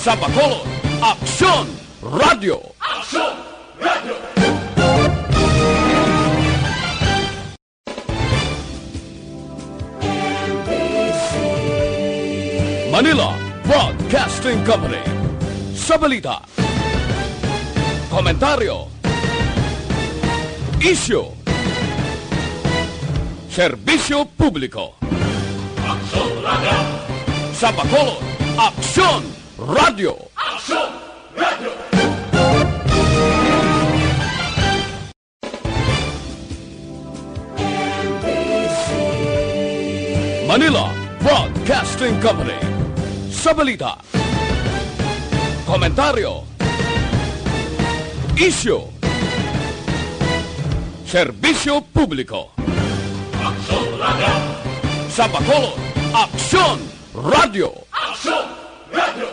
Sa Bacolod, Aksyon Radio! Aksyon Radio! Manila Broadcasting Company. Sa balita, komentaryo, isyu, serbisyo publiko. Aksyon Radio! Sa Bacolod, Aksyon Radio! Aksyon Radio! Manila Broadcasting Company. Sa balita, komentaryo, isyu, serbisyo publiko. Aksyon Radio! Sa Bacolod, Aksyon Radio! Aksyon Radio!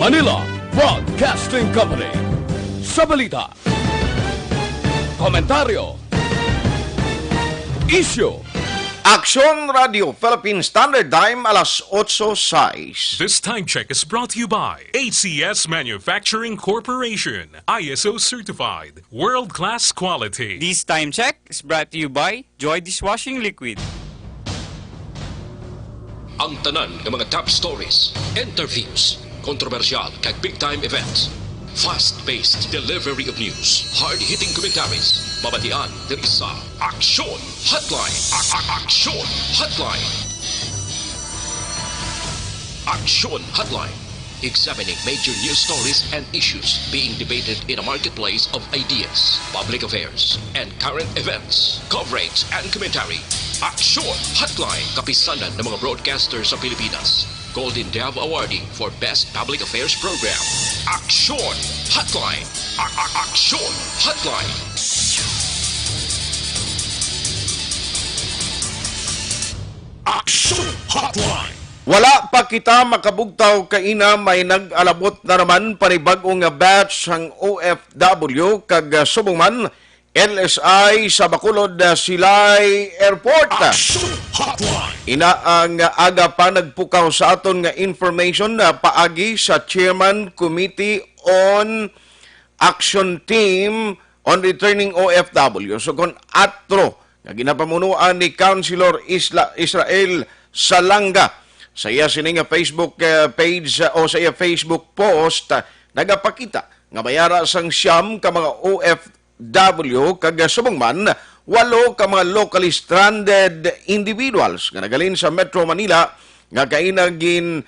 Manila Broadcasting Company. Sa balita, komentaryo, isyu, Aksyon Radio Philippine Standard Time, alas 8:06. This time check is brought to you by ACS Manufacturing Corporation, ISO certified, world-class quality. This time check is brought to you by Joy Dishwashing Liquid. Ang tanan ng mga top stories, interviews, kontrobersyal kag big-time events. Fast-paced delivery of news, hard-hitting commentaries, babatian diri sa Aksyon Hotline. Aksyon Hotline. Aksyon Hotline. Examining major news stories and issues being debated in a marketplace of ideas, public affairs, and current events. Coverage and commentary. Aksyon Hotline. Kapisanan ng mga broadcasters sa Pilipinas. Golden Dove Awardee for Best Public Affairs Program. Aksyon Hotline. Aksyon Hotline. Aksyon Hotline! Wala pa kita makabugtaw kaina may nag-alabot na naman panibagong batch ang OFW kag subong man LSI sa Bacolod Silay Airport. Aksyon Hotline! Ina ang aga pa nagpukaw sa aton nga information na paagi sa Chairman Committee on Action Team on Returning OFW. So kung atro nga ginapamunuan ni Councilor Israel Salanga sa iya sining Facebook page o sa iya Facebook post, nagapakita nga mayara sang siyam ka mga OFW kag subong man 8 ka mga locally stranded individuals nga nagalin sa Metro Manila nga kainagin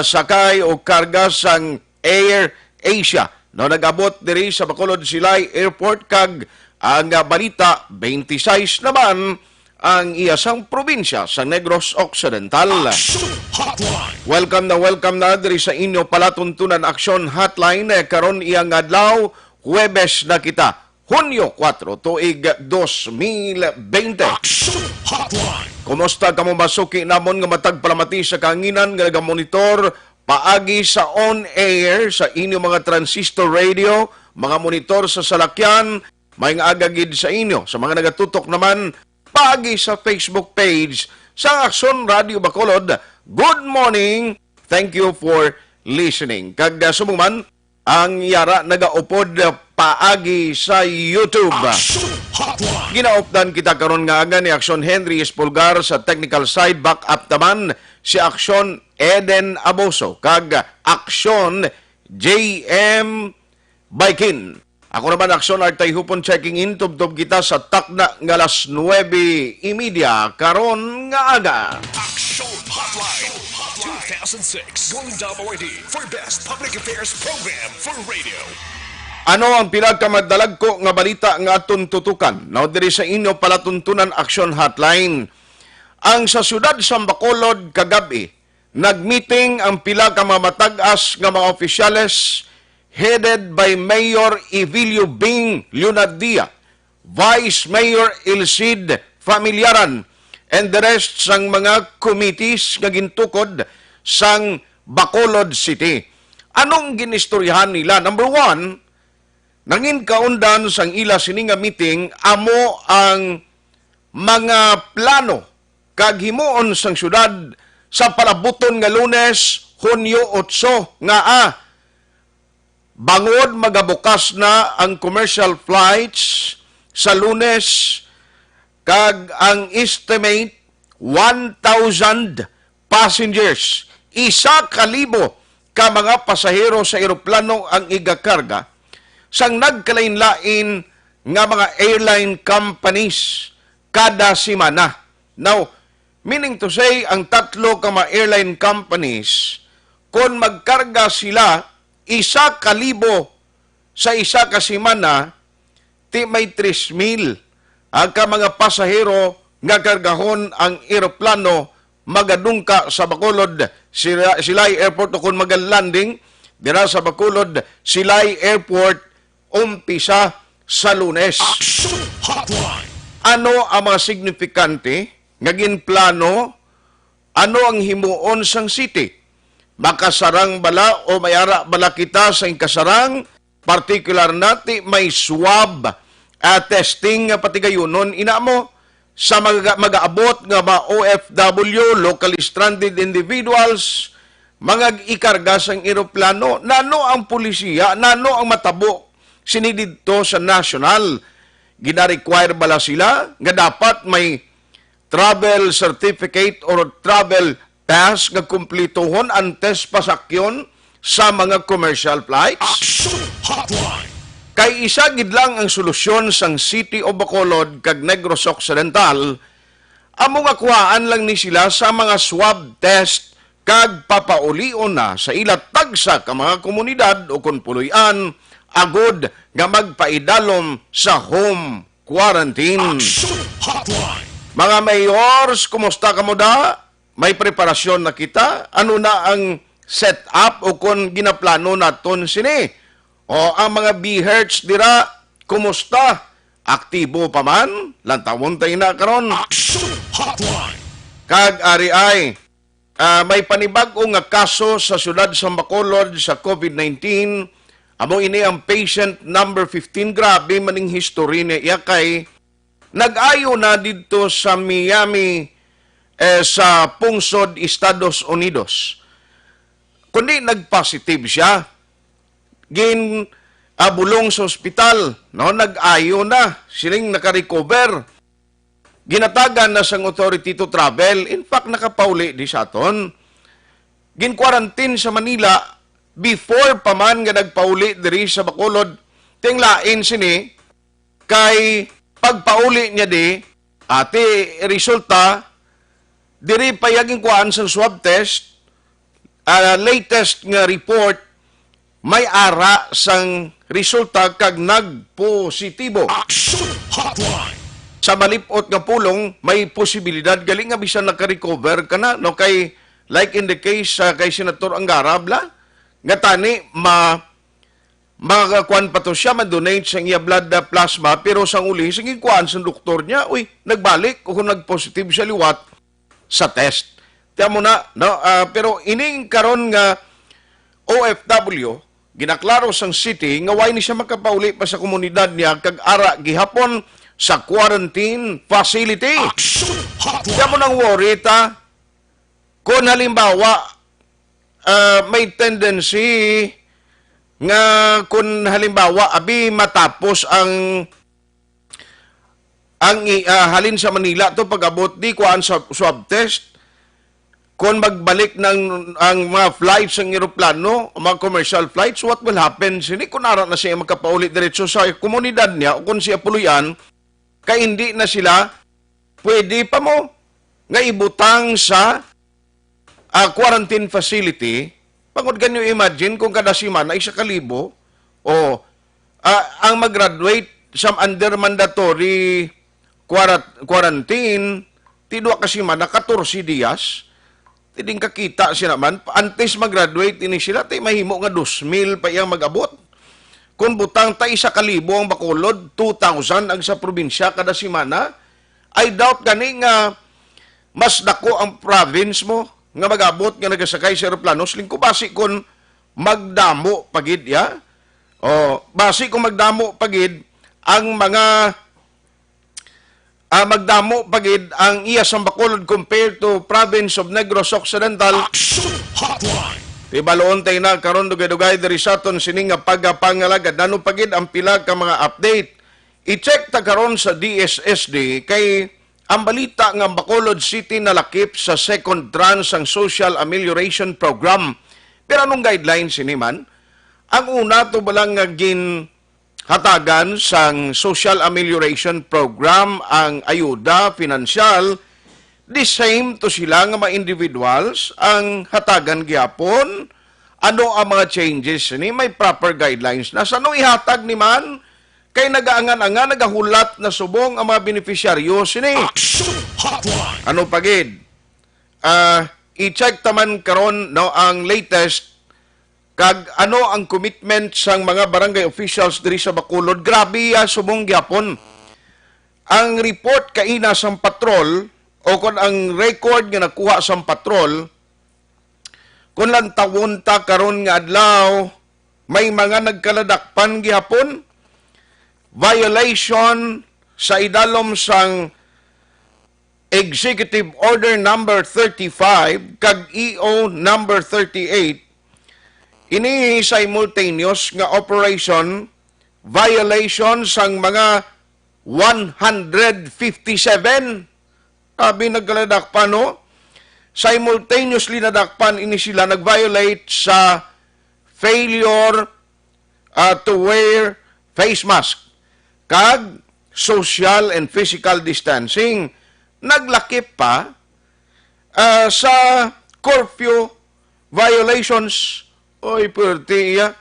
sakay o karga sang Air Asia no nagabot diri sa Bacolod Silay Airport kag ang balita 26 naman ang iyasang probinsya sa Negros Occidental. Aksyon Hotline! Welcome na diri sa inyo palatuntunan Aksyon Hotline karon iyang adlaw Huwebes na kita Hunyo 4 tuig 2020. Aksyon Hotline! Kumusta kamo masuki namon nga matag palamati sa kanginan nga nagamonitor paagi sa on-air sa inyo mga transistor radio, mga monitor sa salakyan, may nga agagid sa inyo. Sa mga nagatutok naman, paagi sa Facebook page sa Aksyon Radio Bacolod. Good morning! Thank you for listening. Kag sumuman, ang yara nagaupod paagi sa YouTube. Aksyon Hotline! Ginaupdan kita karon nga aga ni Aksyon Henry Espulgar sa technical side, back up taman si Aksyon Eden Aboso kag Aksyon JM Baikin. Ako naman Aksyon Artay Hupon checking in tubtob kita sa takna nga alas 9:30 karon nga aga. Aksyon Hotline! 2006 Golden Dove Awardee for Best Public Affairs Program for Radio. Ano ang pinagkamadalag ko nga balita nga aton tutukan? Now diri sa inyo palatuntunan Aksyon Hotline. Ang sa syudad sa Bacolod kagabi, nagmeeting ang pila ka mamatag-as nga mga opisyales headed by Mayor Evilio Bing Leonadia, Vice Mayor Ilcid Familiaran, and the rest sang mga committees nga gintukod sang Bacolod City. Anong ginistoryahan nila? Number one, nangin kaundan sang ila sininga meeting, amo ang mga plano kag himuon sang syudad sa palabuton nga Lunes, Hunyo 8 nga bangod magabukas na ang commercial flights sa Lunes kag ang estimate 1,000 passengers, 1,000 ka mga pasahero sa eroplano ang igakarga sang nagkalain-lain nga mga airline companies kada semana. Now, meaning to say, ang tatlo ka mga airline companies, kung magkarga sila 1,000 sa isa ka semana, ti may 3,000 ang ka mga pasahero nga kargahon ang eroplano magadungka sa Bacolod Silay Airport o kung magalanding dira sa Bacolod Silay Airport umpisa sa Lunes. Action Hotline. Ano ang mga signifikante nga ginplano? Ano ang himuon sang city? Makasarang bala o mayara bala kita sa inkasarang, particular nati may swab testing nga patigayunon ina mo sa mag-aabot nga mga OFW, locally stranded individuals, mga ikarga sang eroplano. Nano ang pulisya, nano ang matabo sinididto sa national? Gina-require bala sila nga dapat may travel certificate or travel pass nga kumplituhon antes pasakyon sa mga commercial flights? Action Hotline. Kay isa gid lang ang solusyon sang City of Bacolod kag Negros Occidental, amo nga kuhaan lang ni sila sa mga swab test kag papaulion na sa ila tagsa ka mga komunidad o kun puloy-an agod nga magpaidalom sa home quarantine. Action Hotline. Mga mayors, kumusta ka mo da? May preparasyon na kita? Ano na ang setup o kung ginaplano naton sini? O ang mga BHERTS dira, kumusta? Aktibo pa man? Lantawon tayo na karon. Action Hotline. Kag ari ay, may panibag-o nga kaso sa syudad sa Bacolod sa COVID-19. Amo ini ang patient number 15. Grabe maning history niya kay nag-ayo na dito sa Miami sa pungsod Estados Unidos. Kundi nag-positive siya. Bulong sa ospital, no, nag-ayo na, siling naka-recover. Ginatagan na sang authority to travel, in fact, nakapauli di sa aton. Gin-quarantine sa Manila, before pa man nga nagpauli diri sa Bacolod, tinglain sini, kay pagpauli niya di, ate, resulta, diri payaging kuhaan sa swab test, latest nga report, may ara sang resulta kag nagpositibo. Action Hotline. Sa malipot nga pulong, may posibilidad galing nga bisan naka-recover ka na, no, kay like in the case kay Senator Angara bla, nga tani makakuan pa to siya, ma-donate sa iya blood plasma, pero sang uli sang ikuan sa doktor niya, uy, nagbalik o kung nag-positive siya liwat sa test. Tiyan mo na, no, pero ining karon nga OFW, ginaklaro sang city nga why ni siya makapauli pa sa komunidad niya kag ara gihapon sa quarantine facility. Action Hotline. Diyan mo nang worry ta kung halimbawa may tendency nga kung halimbawa abi matapos ang halin sa Manila to pag-abot di kuan sa swab test, kung magbalik ng ang mga flights ng eroplano, mga commercial flights, what will happen? Sini kung ara na siya magkapaulit diretso sa komunidad niya o kung siya puluyan, kaya hindi na sila pwede pa mo nga ibutang sa quarantine facility. Pagod ganyo imagine kung kada simana ay 1,000 o ang mag-graduate sa under mandatory quarantine, tidwa ka simana, 14 dias. Tiding kakita siya naman, antes mag-graduate ini sila, tay mahimo nga 2,000 pa iyang mag-abot. Kung butang tay 1,000 ang Bacolod, 2,000 ang sa probinsya kada simana, I doubt gani nga mas dako ang province mo nga mag-abot nga nagasakay sa aeroplano. Lingko basi kung magdamo pagid ya. O basi kung magdamo pagid ang mga magdamo pagid ang iya sa Bacolod compared to province of Negros Occidental. Action Hotline. Tibaloon tayo na karon dugay-dugay diri sa aton sini nga pagapangalagad. Nano pagid ang pila ka mga update. I-check ta karon sa DSSD kay ang balita nga Bacolod City nalakip sa second tranche ang Social Amelioration Program. Pero anong guidelines ini man? Ang una to balang nga hatagan sang Social Amelioration Program ang ayuda pinansyal, the same to sila nga mga individuals ang hatagan gyapon. Ano ang mga changes ni? May proper guidelines na. Sa anong ihatag ni man? Kay nagaangan-angan, nagahulat na subong ang mga beneficiaryo sini. Action Hotline. Ano pagid? I-check taman karon no ang latest kag ano ang commitment sang mga barangay officials diri sa Bacolod. Grabe subong gyapon. Ang report kaina sang patrol o kung ang record nga nakuha sang patrol kung lang tawon ta karon nga adlaw may mga nagkaladakpan gyapon violation sa idalom sang Executive Order number 35 kag EO number 38. Ini simultaneous nga operation violation sang mga 157. Abi nagkaladakpan no? Simultaneously nadakpan ini sila nag-violate sa failure to wear face mask kag social and physical distancing. Naglakip pa sa curfew violations. Oy, pwerte iya.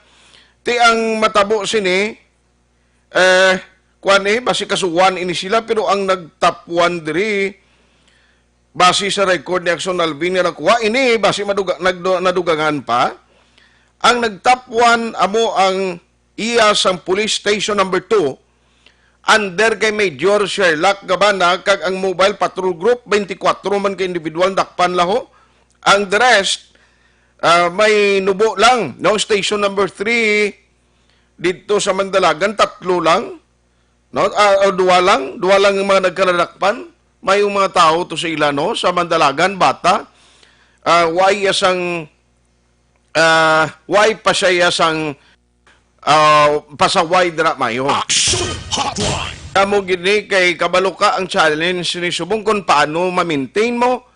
Ti ang matabo sini, basi kasuwan ini sila, pero ang nag-top 1 diri, basi sa record ni Action Alvin nga nakuha, ini, basi nadugangan pa, ang nag-top 1, amo ang iya sang police station number 2, under kay Major Sherlock Gabana, kag ang mobile patrol group, 24 man kay individual, dakpan laho, ang the rest, may nubo lang, no? Station number 3 dito sa Mandalagan, 3 lang, no? O 2 lang yung mga nagkaladakpan. May yung mga tao to sa Ilano, sa Mandalagan, bata. Why pa siya sang pasaway dira mayo. Action Hotline. Amo gini kay kabalo ka ang challenge ni subong kung paano ma-maintain mo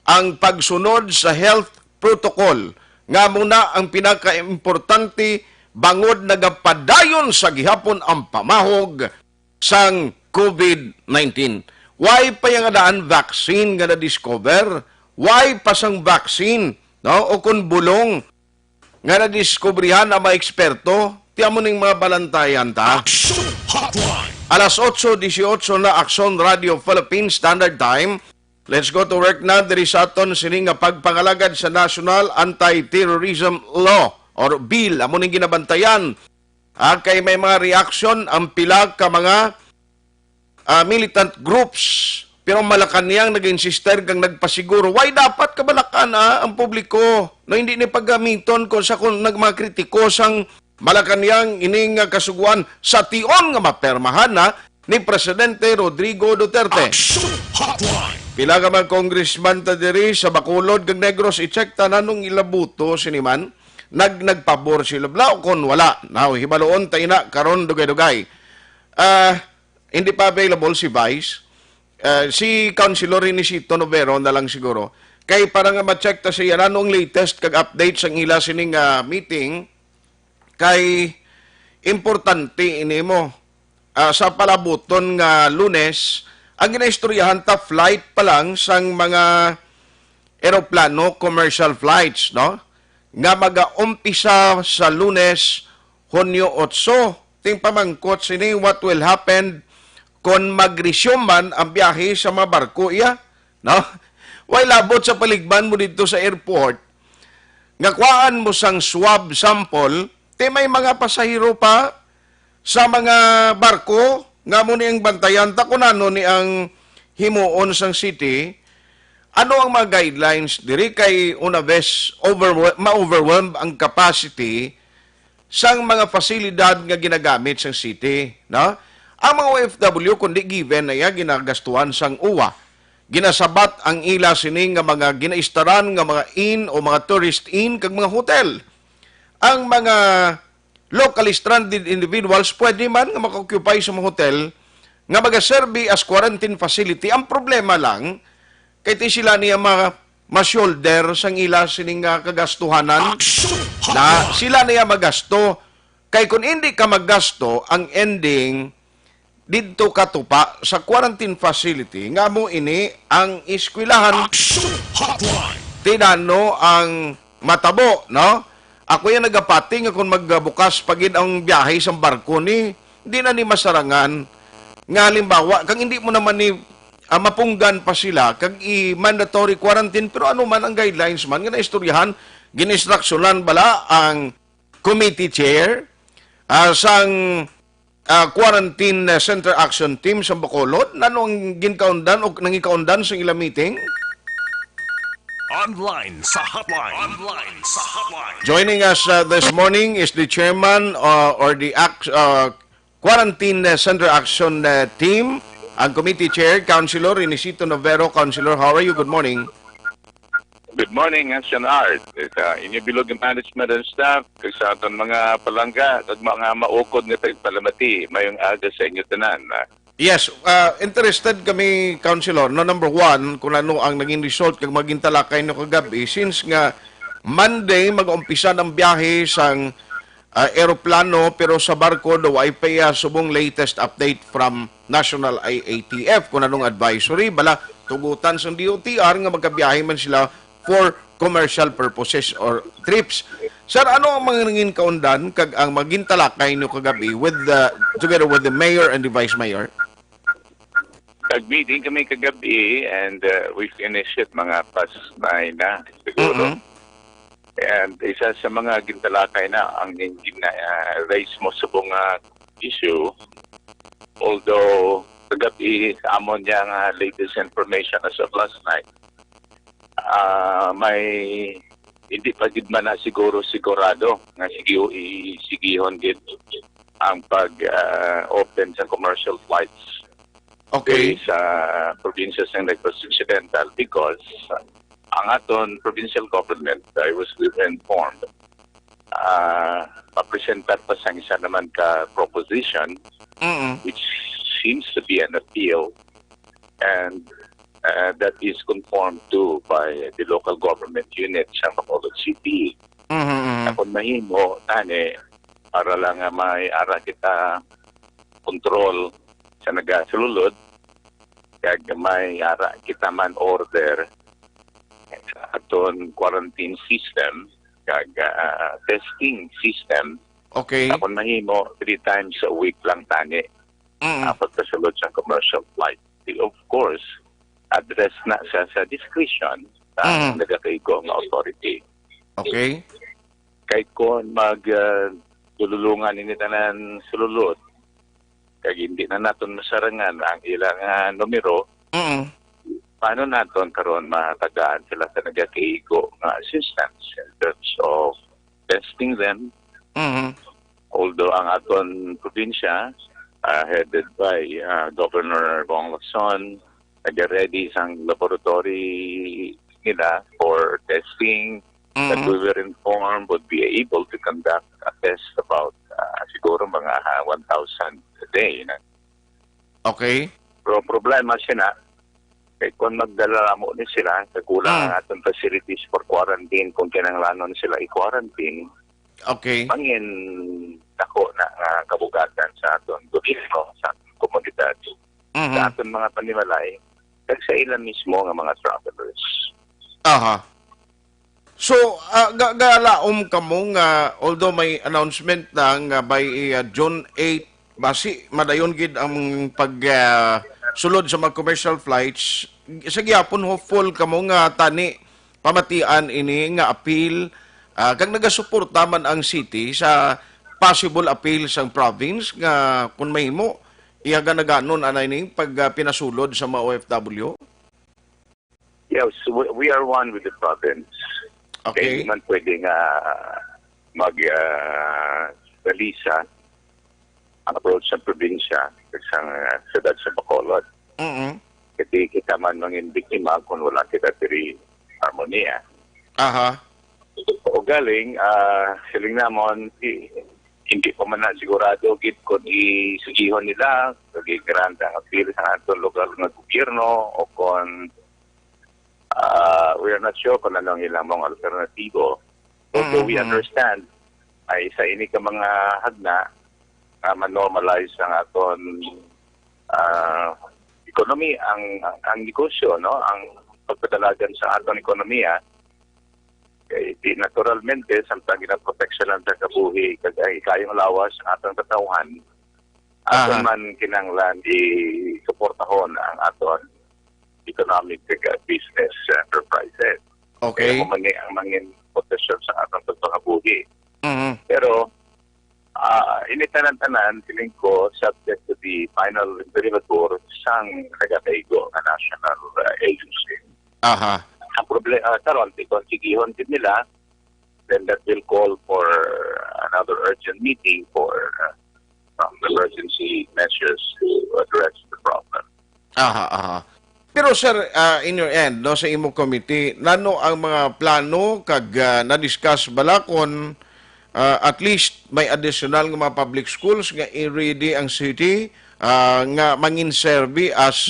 ang pagsunod sa health protocol. Nga muna ang pinaka-importante bangod nagapadayon sa gihapon ang pamahog sang COVID-19. Why pa yung daan vaccine nga na-discover? Why pa sang vaccine? No? O kung bulong nga na-discoveryhan ang mga eksperto, tiyan mo ning mga balantayan ta. Action Hotline. Alas 8:18 na Action Radio Philippines Standard Time. Let's go to work na diri sa aton sini nga pagpangalagad sa National Anti-Terrorism Law or Bill. Amo ning ginabantayan. Kay may mga reaction ang pila ka mga militant groups. Pero Malacanang nag-insister kang nagpasiguro. Why dapat kabalakan ang publiko? No, hindi ni paggamiton ko sa kung nagmmga kritiko sang Malacanang ining kasuguan sa tion nga mapermahan ni Presidente Rodrigo Duterte. Action Hotline. Pila ka mga congressman ta diri sa Bacolod kag Negros i-check ta nanong ilabuto siniman nagpabor sila bla o kon wala. Now hibaloon ta ina karon dugay-dugay. Hindi pa available si Vice. Si Councilor Inisito Novero na lang siguro. Kay para nga ma-check ta siya nanong latest kag update sang ila sining meeting kay importante ini mo sa palabuton nga Lunes. Ang ginaistoryahan ta flight pa lang sang mga eroplano, commercial flights, no? Nga mag-umpisa sa Lunes, Hunyo 8. Ting pamangkot sini what will happen kung mag-resume man ang biyahe sa mga barko iya, no? Way labot sa paligban mo dito sa airport. Nga kuhaan mo sang swab sample, may mga pasahero pa sa mga barko nga mo niyang bantayan ta kung ano ni ang himuon sang city. Ano ang mga guidelines diri kay una bes ma-overwhelm ang capacity sang mga pasilidad nga ginagamit sang city, no? Ang mga OFW kundi given na ginagastuhan sang uwa. Ginasabat ang ila sini nga mga ginaistaran nga mga inn o mga tourist inn kag mga hotel. Ang mga locally stranded individuals pwede man nga maka-occupy sa mga hotel nga magaserbi as quarantine facility. Ang problema lang kay ti sila niya ma-shoulder sang ila sining kagastuhanan na sila niya magasto. Kay kung hindi ka maggasto, ang ending didto ka tupa sa quarantine facility nga mo ini ang eskwelahan tinano ang matabo, no? Ako yan nagapati nga kung magbukas pagid ang biyahe sa barko ni hindi na ni masarangan nga halimbawa kang hindi mo naman ni mapunggan pa sila kag i-mandatory quarantine pero ano man ang guidelines man nga naistoryahan gininstruksyonan bala ang committee chair sang quarantine center action team sa Bacolod nano ang ginkaundan o nangikaundan sa ilang meeting. Online sa hotline. Online sa hotline. Joining us this morning is the chairman or the quarantine center action team, ang committee chair, Councilor Inesito Novero. Councilor, how are you? Good morning. Good morning, Action Art. Inyo bilog ang management and staff, kag sa aton mga palangga, kag mga maukod nga tagpalamati, mayong aga sa inyo tanan. Yes, interested kami, Councilor, no, number one, kung ano ang naging result kag maging talakay no kagabi, since nga Monday mag-umpisa ng biyahe sang aeroplano pero sa barko daw ay pa subong latest update from National IATF kung anong advisory, bala tugutan sa DOTR nga magkabiyahe man sila for commercial purposes or trips. Sir, ano ang mga nanging kaundan kag ang maging talakay no kagabi with together with the mayor and the vice mayor? Nag-meeting kami kagabi and we finished it mga past 9 na siguro. And isa sa mga gintalakay na ang raise mo sa bunga issue, although kagabi amon niya nga latest information as of last night, may hindi pa gid man na sigurado nga sigihon gid ang pag-open sa commercial flights. Okay. Sa provinces ng Negros Occidental because ang aton provincial government, I was informed, papresentar pa sa isa naman ka proposition which seems to be an appeal and that is conformed to by the local government unit sa Bacolod City. Kung mahimo, tani, para lang may ara kita control sa nagasulod, kag may ara kita man order sa aton quarantine system, kag testing system. Okay. Kung mahimo, 3 times a week lang tani pagkasulod sa commercial flight. Of course, address na sa discretion sa nagakaigo ng authority. Okay. Kahit kung tululungan ini tanan sululod, kaya hindi na natin masarangan ang ilang numero, paano natin karon matagaan sila sa nagakaigo ng assistance in terms of testing them. Although ang aton probinsya, headed by Governor Bong Lacson, nag-ready sang laboratory nila for testing that we were informed would be able to conduct a test about siguro mga 1,000 a day. Okay. Pero problema siya kay kung magdala mo ni sila sa kulang ang atong facilities for quarantine kung kinanglanon sila i-quarantine. Okay. Pangin dako na kabugatan sa aton gobyerno, sa aton komunidad, sa aton mga panimalay, kag sa ilan mismo nga mga travelers. Aha. So, galaom kamo nga although may announcement na nga by June 8 basi madayon gid ang sulod sa mga commercial flights, sa gyapon hopeful kamo nga tani pamatian ini nga appeal kag nagasuporta man ang city sa possible appeal sang province nga kun mahimo iyaga naganon anay ning pag pinasulod sa mga OFW. Yes, we are one with the province. Okay. Kaya man pwedeng mag-release ang approach sa probinsya sa siyudad sa Bacolod. Kasi kita man mangin biktima kung wala kita diri harmonia. Aha. O galing, siling namon, hindi pa man na sigurado gid kung isugihon nila, kagigranda ang appeal sa atong lokal na gobyerno o kung we are not sure kung anong ilang mga alternatibo. Although we understand, ay sa ini ka mga hagna na man-normalize ang aton economy, ang negosyo, no? Ang pagpadalagan sa aton ekonomiya, kay di naturalmente samtang ginaproteksyon lang sa kabuhi kagay kayong lawas sa atong katawhan, aton man kinanglan i-suportahon ang aton economic business enterprises. Okay. Kaya ang mangin proteksyon sa atong kabuhi. Pero initanan-tanan, feeling ko, subject to the final derivator sang nagataygo na national agency. Aha. Ang problema, karon, kung sigihon din nila, then that will call for another urgent meeting for emergency measures to address the problem. Aha. Pero sir, in your end, no, sa imong committee, nano ang mga plano kag na-discuss bala kung at least may additional nga mga public schools nga i-ready ang city nga mangin-serve as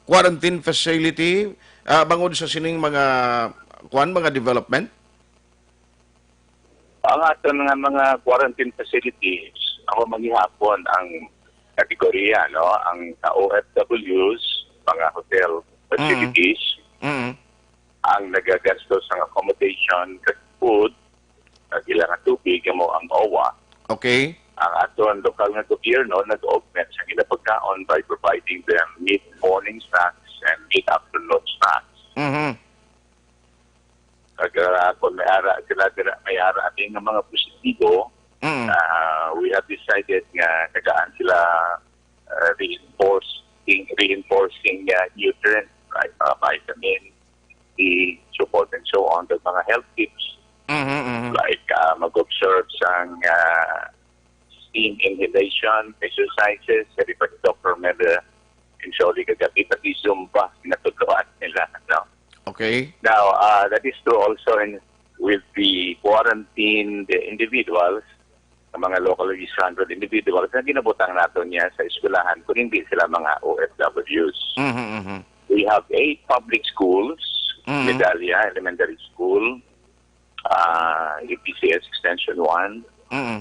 quarantine facility bangod sa sining mga mga development? Ang aton nga mga quarantine facilities, ako maghihapon ang kategorya, no? Ang OFWs, mga hotel facilities, ang nagagastos ng accommodation, food, ilang tubig mo ang OWA. Okay. Ang aton lokal nga gobyerno nag-augment sa ginapagkaon by providing them mid-morning snacks and mid-afternoon snacks. Kung may ara ating mga positibo, we have decided nga nagaan sila reinforcing nutrients like vitamin D, support and so on, the mga health tips like mag-observe sang steam inhalation exercises, sabi pa ni Dr. Meda, usually kagabi pati Zumba, pinatuluan nila. No? Okay. Now, that is true also with the quarantined individuals, ang mga locally stranded individuals na ginabutang natin niya sa eskwelahan kung hindi sila mga OFWs. We have 8 public schools, Medallia Elementary School, EPCS Extension 1,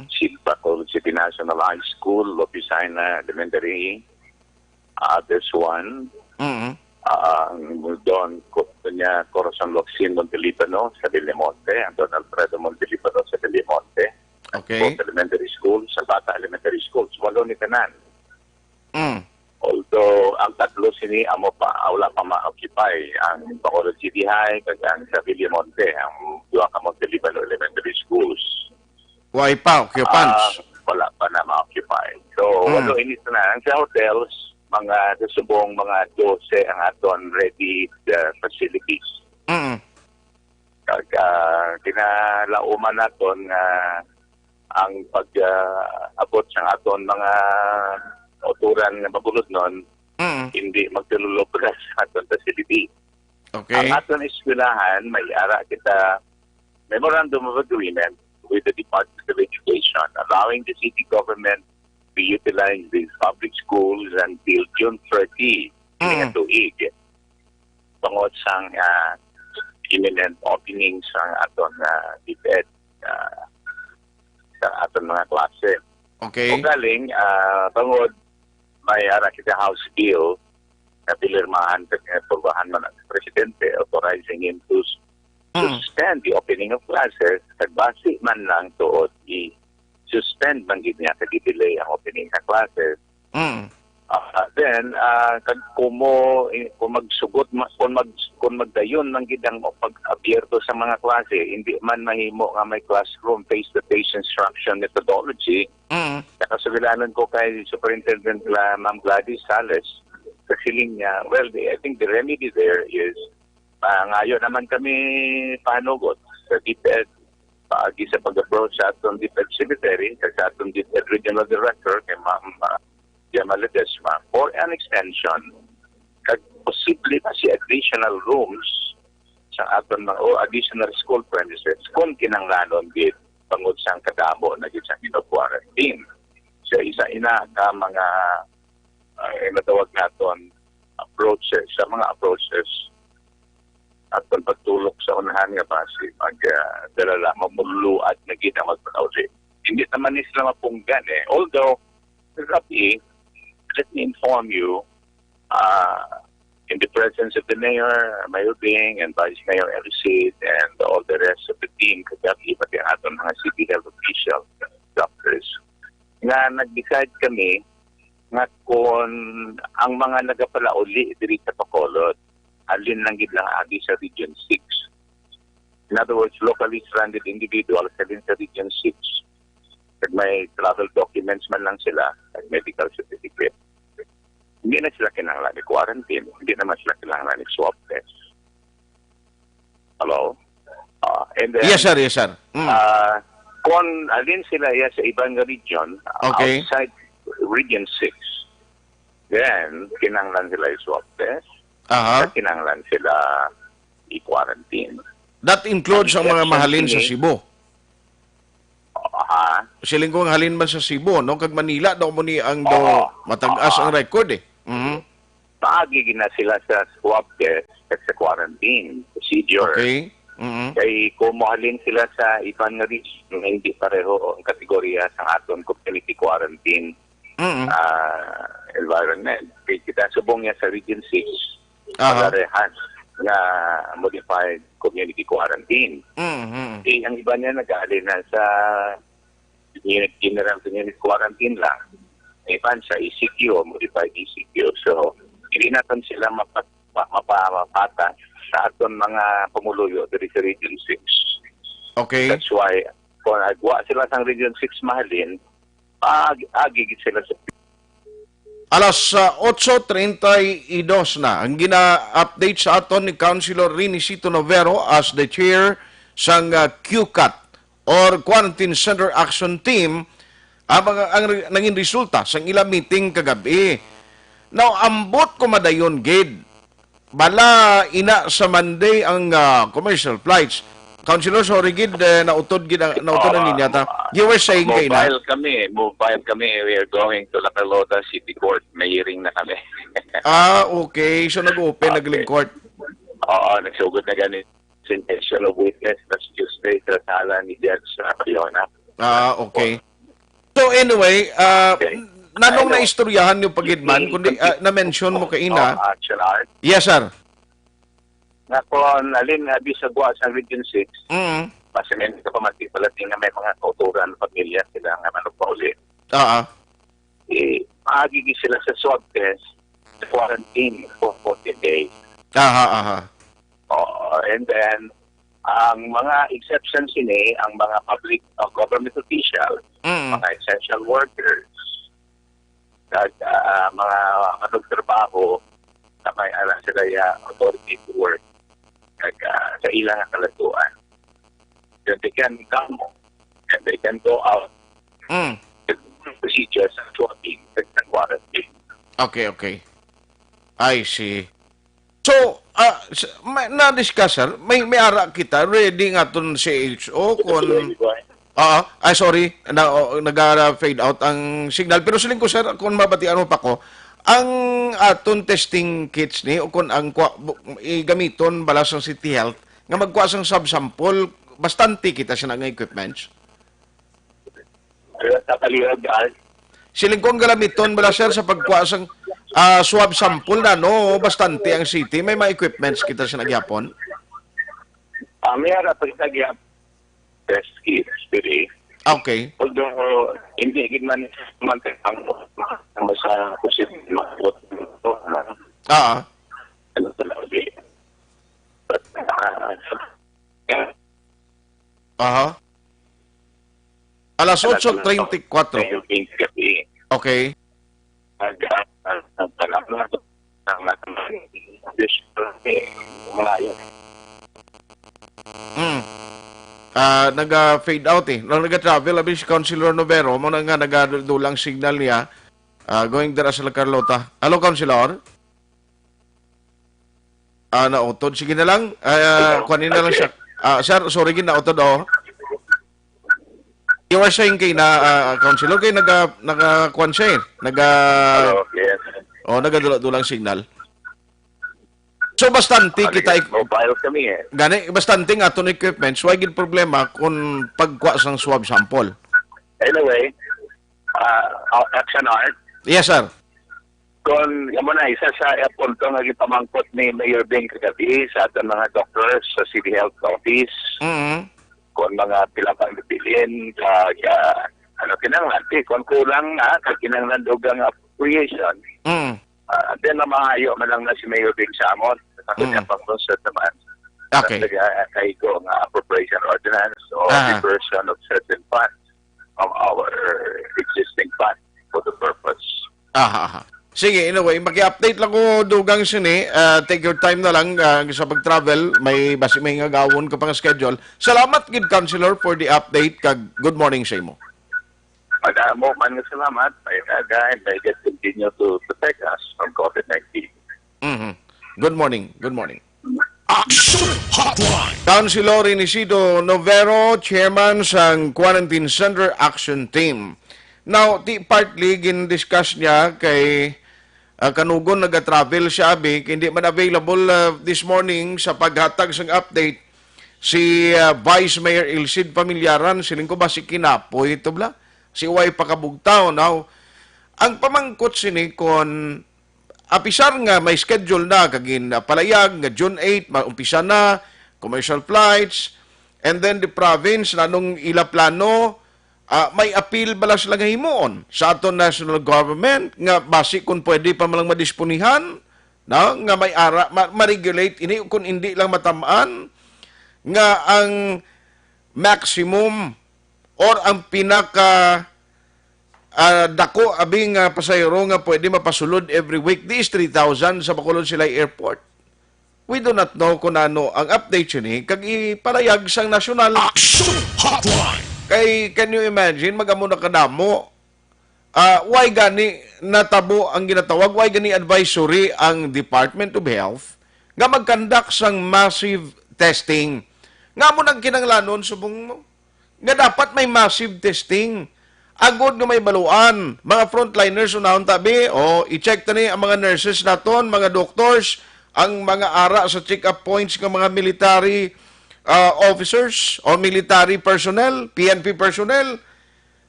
Silpa City National High School, Lopisana Elementary, there's one, doon Corazon Locsin Montelibano sa Dilimonte, ang Don Alfredo Montelibano sa Dilimonte, okay. Both elementary schools, sa Bata Elementary Schools, walo ni tanan. Although ang tatlo sini amo pa wala pa ma-occupy ang Bacolod City High kag ang sa Dilimonte, ang duha ka Montelibano Elementary Schools. Why pa occupants? Wala pa na ma-occupy. So, walo ini tanan sa hotels, mga subong mga 12 ang aton ready facilities. Kag kinalauman naton ang pag-abot sa aton mga oturan nga mabulod nun, hindi magtululog sa aton facility. Okay. Ang aton eskwelahan, may ara kita memorandum of agreement with the Department of Education allowing the city government to utilize these public schools until June 30 ng tuig. Tungod sang imminent opening sa aton DepEd sa aton mga klase. Okay. O galing, tungod may ara kita House Bill na pilirmahan purbahan man ang Presidente authorizing him to suspend the opening of classes at base man lang tuod i-suspend man gid niya kag-delay ang opening ng classes. Then kung magsugot kung magdayon man gid ang pag-abierto sa mga klase, hindi man mahimo nga may classroom face-to-face instruction methodology. Nakasugilanan ko kay Superintendent Ma'am Gladys Sales sa siling niya, well, I think the remedy there is ngayon naman kami panugot sa DepEd paagi sa pag-approach sa atong Defense Secretary, sa atong Defense Regional Director, kay Ma'am Gemma Ledesma, for an extension, kag posible pa si additional rooms sa aton mga o additional school premises kung kinanglanon gid bangod sang kadamo na gid sa quarantine. So isa ina ka mga natawag naton approaches sa mga approaches at pagtulok sa unahan nga base magdala mamuluad na gid ang magpakauli. Hindi naman ni sila mapunggan although Rapi, let me inform you in the presence of the Mayor, Mayor Bing, and Vice Mayor Elicid, and all the rest of the team, kagabi, pati ang aton mga city health officials, doctors, nga nag-decide kami nga kung ang mga nagapalauli diri sa Bacolod, alin lang gid lang agi sa Region 6. In other words, locally stranded individuals alin sa Region 6. Kag may travel documents man lang sila, at medical certificate. Hindi na sila kinahanglan ni quarantine. Hindi naman sila kinahanglan ni swab test. Hello? And then, Yes, sir. Yes, sir. kung alin sila sa ibang region, Okay. outside Region 6, then, kinahanglan sila i-swab test. Aha. At kinahanglan sila i-quarantine. That includes ang mga mahalin sa Cebu. Siling kong halin man sa Cebu, no? Kag Manila, daw mo ni ang matagas ang record Mhm. Paagi na sila sa swab test at sa quarantine procedure. Okay. Mhm. Kay kung mahalin sila sa ibang nga region na hindi pareho ang kategorya sa aton community quarantine Mhm. environment. Kay kita subong niya sa Region 6, Aha. parehas nga modified community quarantine. Mhm. Ang iba niya nag-aalin na sa general community quarantine lang. Iban sa ECQ, modified ECQ. So, hindi natin sila mapapata sa aton mga pamuluyo diri sa Region 6. Okay. That's why, kung nagwa sila sa Region 6 mahalin, agigit sila sa Alas 8:32 na ang gina-update sa aton ni Councilor Rinicito Novero as the chair sang QCAT or Quarantine Center Action Team ang naging resulta sang ilang meeting kagabi. Now, ambot ko madayon gid. Bala ina sa Monday ang commercial flights. Councilor, sorry gid, nautod ang linya ta. You were saying kay na. Mobile kami. We are going to La Carlota City Court. May hearing na kami. Okay. So nag-open, nag-link court. Oo, nagsugod na ganit. Intention of witness last Tuesday sa sala ni Judge Fiona. Okay. So anyway, nanong naistoryahan yung pagidman, kundi na-mention mo kay ina. Action art. Yes, sir. Na kung alin na bisagwa sa Region 6, Mm. pasimen ka pa matipalating na may mga kauturan, pamilya sila nga manong pauli. Maagigi sila sa swab test, sa quarantine for 14 days. Aha. And then, ang mga exceptions ini, ang mga public government officials, mga essential workers, at mga nagtrabaho na may sila authority to work sa ilang kalatuan. Then they can come and they can go out procedures and swabbing and quarantine. Okay. I see. So, na-discuss, sir, may ara kita, ready nga itong CHO kung... sorry, nag-fade out ang signal. Pero siling ko, sir, kung mabatian mo pa ko, ang aton testing kits ni, o kung ang gamiton balas ng City Health, nga magkuha sang subsample, bastante kita siya ng equipments. Siling kong galamiton balas, sir, sa pagkuha sang swab sample na, no, bastante ang city. May mga equipments kita siya nagyapon. May harap kita nagyapon test kits today. Okay. Although, hindi man ang sa posible ano talaga. But, Alas 8:34. Okay. naga-fade out eh. Nang naga-travel, abi si Councilor Novero, mo na nga nagadulang signal niya, going dira sa La Carlota. Hello, Councilor? Nautod. Sige na lang. Kuhanin na lang siya. Sir, sorry, nautod, You were saying kay na, Councilor, kay nag-kuhan siya eh. Hello, yes. Nagadulang signal. So, bastante kita Mobile kami eh. gani, bastante nga itong equipments, why gid problema kung pagkuha sang swab sample. Anyway, Action Art, Yes, sir. kung yan mo na, isa sa punto nga gipamangkot ni Mayor Bing kagabi sa ating mga doctors sa City Health Office, kung mga pila pang napilin, ano kinanglan, kung kulang na, kakinanglan dogang appropriation, then maayo man lang na si Mayor Bing sa amon, sa kanya pang concert naman. Okay. Kay ko nga appropriation ordinance or diversion of certain funds from our existing fund for the purpose. Sige, anyway, maki-update lang ko dugang sini. Take your time na lang sa pag-travel. May nga gawon ka pang schedule. Salamat, gid Councilor, for the update. Good morning sa imo. Mo man nga salamat. May get continue to protect us from COVID-19. Good morning. Good morning. Action Hotline. Councilor Isidro Novero, chairman sang Quarantine Center Action Team. Now, partly gin-discuss niya kay kanugon nag-travel siya, hindi man available this morning sa paghatag sang update si Vice Mayor Ilcid Pamilyaran, siling ko ba si Kinapoy ito bla? Si Uway Pakabugtaw. Now, ang pamangkot sini kon apisar nga may schedule na kagin palayag nga June 8 maumpisa na commercial flights, and then the province nanong ila plano may appeal balas lang himuon sa aton national government nga basi kung pwede pa malang madisponihan nga may ma-regulate ini kung hindi lang matamaan nga ang maximum or ang pinaka dako abing pasayro nga pwede mapasulod every week is 3,000 sa Bacolod Silay Airport. We do not know kung ano ang update yun kag iparayag sang national. Action Hotline. Kay, can you imagine, mag-amo na kadamo, why gani natabo ang ginatawag, why gani advisory ang Department of Health nga mag-conduct sang massive testing. Nga mo nang kinanglanon, subong mo, nga dapat may massive testing. Agod nga may baluan, mga frontliners unahon tabi, i-check tani ang mga nurses naton, mga doctors, ang mga ara sa check-up points ng mga military officers o military personnel, PNP personnel,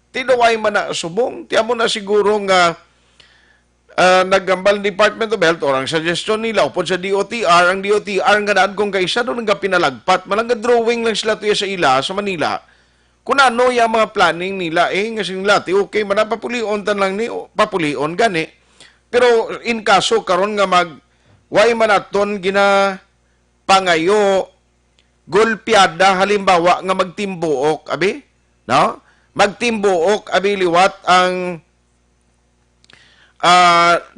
tinuway man na subong. Tiyan mo na siguro nga naggambal Department of Health or ang suggestion nila upod sa DOTR, ang DOTR nga naan kung kaisa doon nga pinalagpat, malangga drawing lang sila tuya sa ila, sa Manila, kung ano yung mga planning nila, nga singlati, okay, manapapulion tan lang ni, papulion gani. Pero in kaso, karon nga way manaton gina pangayo, golpiada halimbawa nga magtimbuok abi no magtimbuok abi liwat ang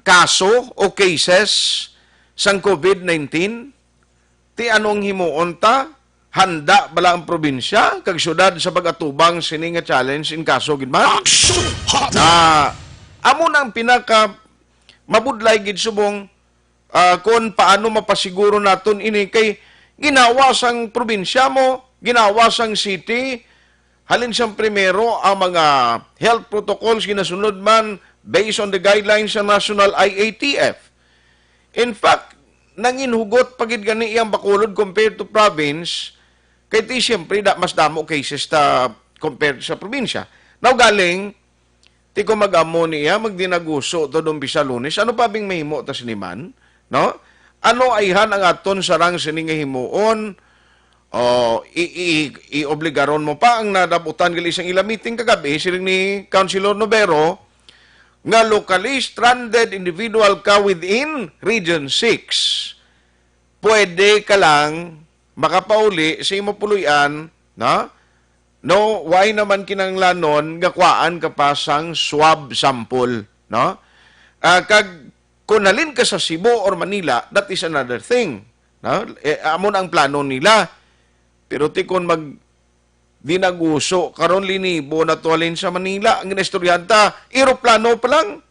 kaso o cases sang COVID-19 ti anong himuon ta handa bala ang probinsya kag syudad sa pag-atubang sini nga challenge in kaso gid man amo nang pinaka mabudlay gid subong kung paano mapasiguro naton ini kay ginawa sang probinsya mo, ginawa sang city, halin siyang primero ang mga health protocols ginasunod man based on the guidelines sa National IATF. In fact, nanginhugot pagid gani iyang Bacolod compared to province, kay ti siyempre mas damo cases ta compared sa probinsya. Now galing, ti ko mag-amo niya, magdinaguso to dumpisa Lunes, ano pa bing mahimo ta siniman? No? Ano ayhan ang aton sarang sining himuon i-obligaron mo pa ang nadabutan gali isang ila meeting kagabi siring ni Councilor Novero nga locally stranded individual ka within Region 6 pwede ka lang makapauli sa imo puluyan no why naman kinanglanon nga kuaan ka pa sang swab sample no kag kung nalin ka sa Cebu or Manila, that is another thing. No? Amo na ang plano nila. Pero ti kung di naguso. Karon linibo na tuwalin sa Manila. Ang ginestudyanta, eroplano pa lang.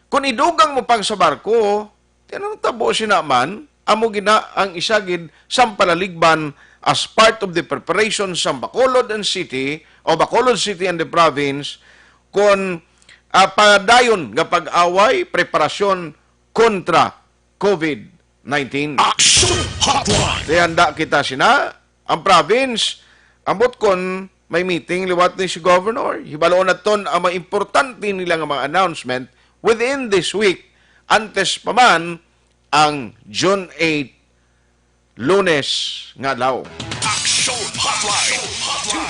Kung idugang mo pang sa barko, tinanong tabo sinaman, amo gina ang isagid sampalaligban as part of the preparation sa Bacolod and City o Bacolod City and the province kon padayon nga pag-away preparasyon kontra COVID-19. Action Hotline. Handa kita sina ang province ambot kon may meeting liwat ni si governor. Hibaloon na ton ang mga importante nila nga mga announcement within this week antes pa man ang June 8 Lunes nga daw. Action Hotline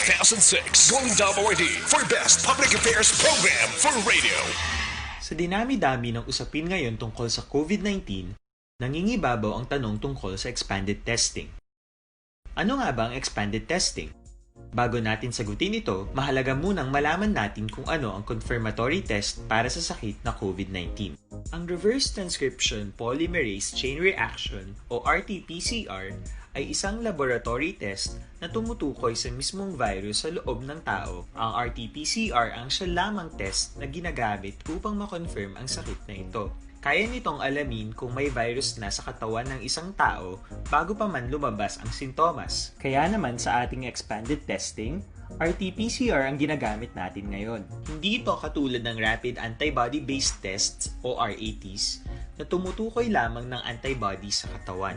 2006 Golden WID for Best Public Affairs Program for Radio. Sa dinami-dami ng usapin ngayon tungkol sa COVID-19, nangingibabaw ang tanong tungkol sa expanded testing. Ano nga ba ang expanded testing? Bago natin sagutin ito, mahalaga munang malaman natin kung ano ang confirmatory test para sa sakit na COVID-19. Ang reverse transcription polymerase chain reaction o RT-PCR ay isang laboratory test na tumutukoy sa mismong virus sa loob ng tao. Ang RT-PCR ang siya lamang test na ginagamit upang makonfirm ang sakit na ito. Kaya nitong alamin kung may virus na sa katawan ng isang tao bago pa man lumabas ang sintomas. Kaya naman sa ating expanded testing, RT-PCR ang ginagamit natin ngayon. Hindi ito katulad ng rapid antibody-based tests o RATs na tumutukoy lamang ng antibodies sa katawan.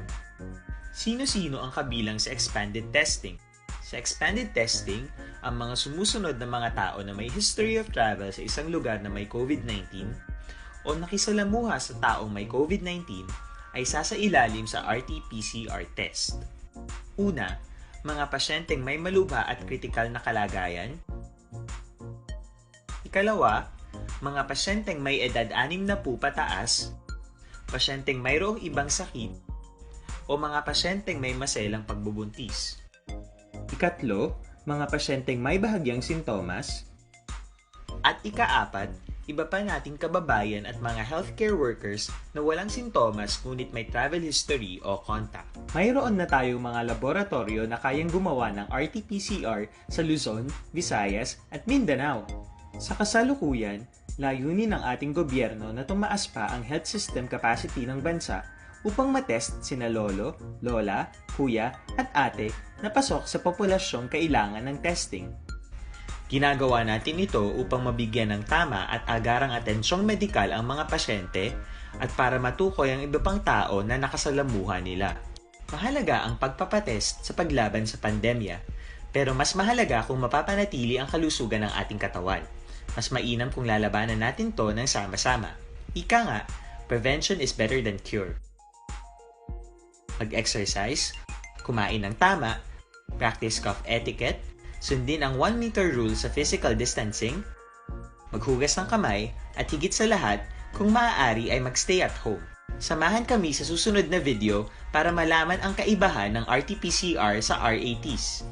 Sino-sino ang kabilang sa expanded testing? Sa expanded testing, ang mga sumusunod na mga tao na may history of travel sa isang lugar na may COVID-19 o nakisalamuha sa taong may COVID-19 ay sasailalim sa RT-PCR test. Una, mga pasyenteng may malubha at kritikal na kalagayan. Ikalawa, mga pasyenteng may edad 60 pataas, pasyenteng mayroong ibang sakit, o mga pasyenteng may maselang pagbubuntis. Ikatlo, mga pasyenteng may bahagyang sintomas. At ikaapat, iba pa nating kababayan at mga healthcare workers na walang sintomas ngunit may travel history o contact. Mayroon na tayong mga laboratorio na kayang gumawa ng RT-PCR sa Luzon, Visayas at Mindanao. Sa kasalukuyan, layunin ng ating gobyerno na tumaas pa ang health system capacity ng bansa upang matest sina lolo, lola, kuya at ate na pasok sa populasyong kailangan ng testing. Ginagawa natin ito upang mabigyan ng tama at agarang atensyong medikal ang mga pasyente at para matukoy ang iba pang tao na nakasalamuha nila. Mahalaga ang pagpapatest sa paglaban sa pandemya, pero mas mahalaga kung mapapanatili ang kalusugan ng ating katawan. Mas mainam kung lalabanan natin to ng sama-sama. Ika nga, prevention is better than cure. Mag-exercise, kumain ng tama, practice cough etiquette, sundin ang 1 meter rule sa physical distancing, maghugas ng kamay, at higit sa lahat, kung maaari ay magstay at home. Samahan kami sa susunod na video para malaman ang kaibahan ng RT-PCR sa RATs.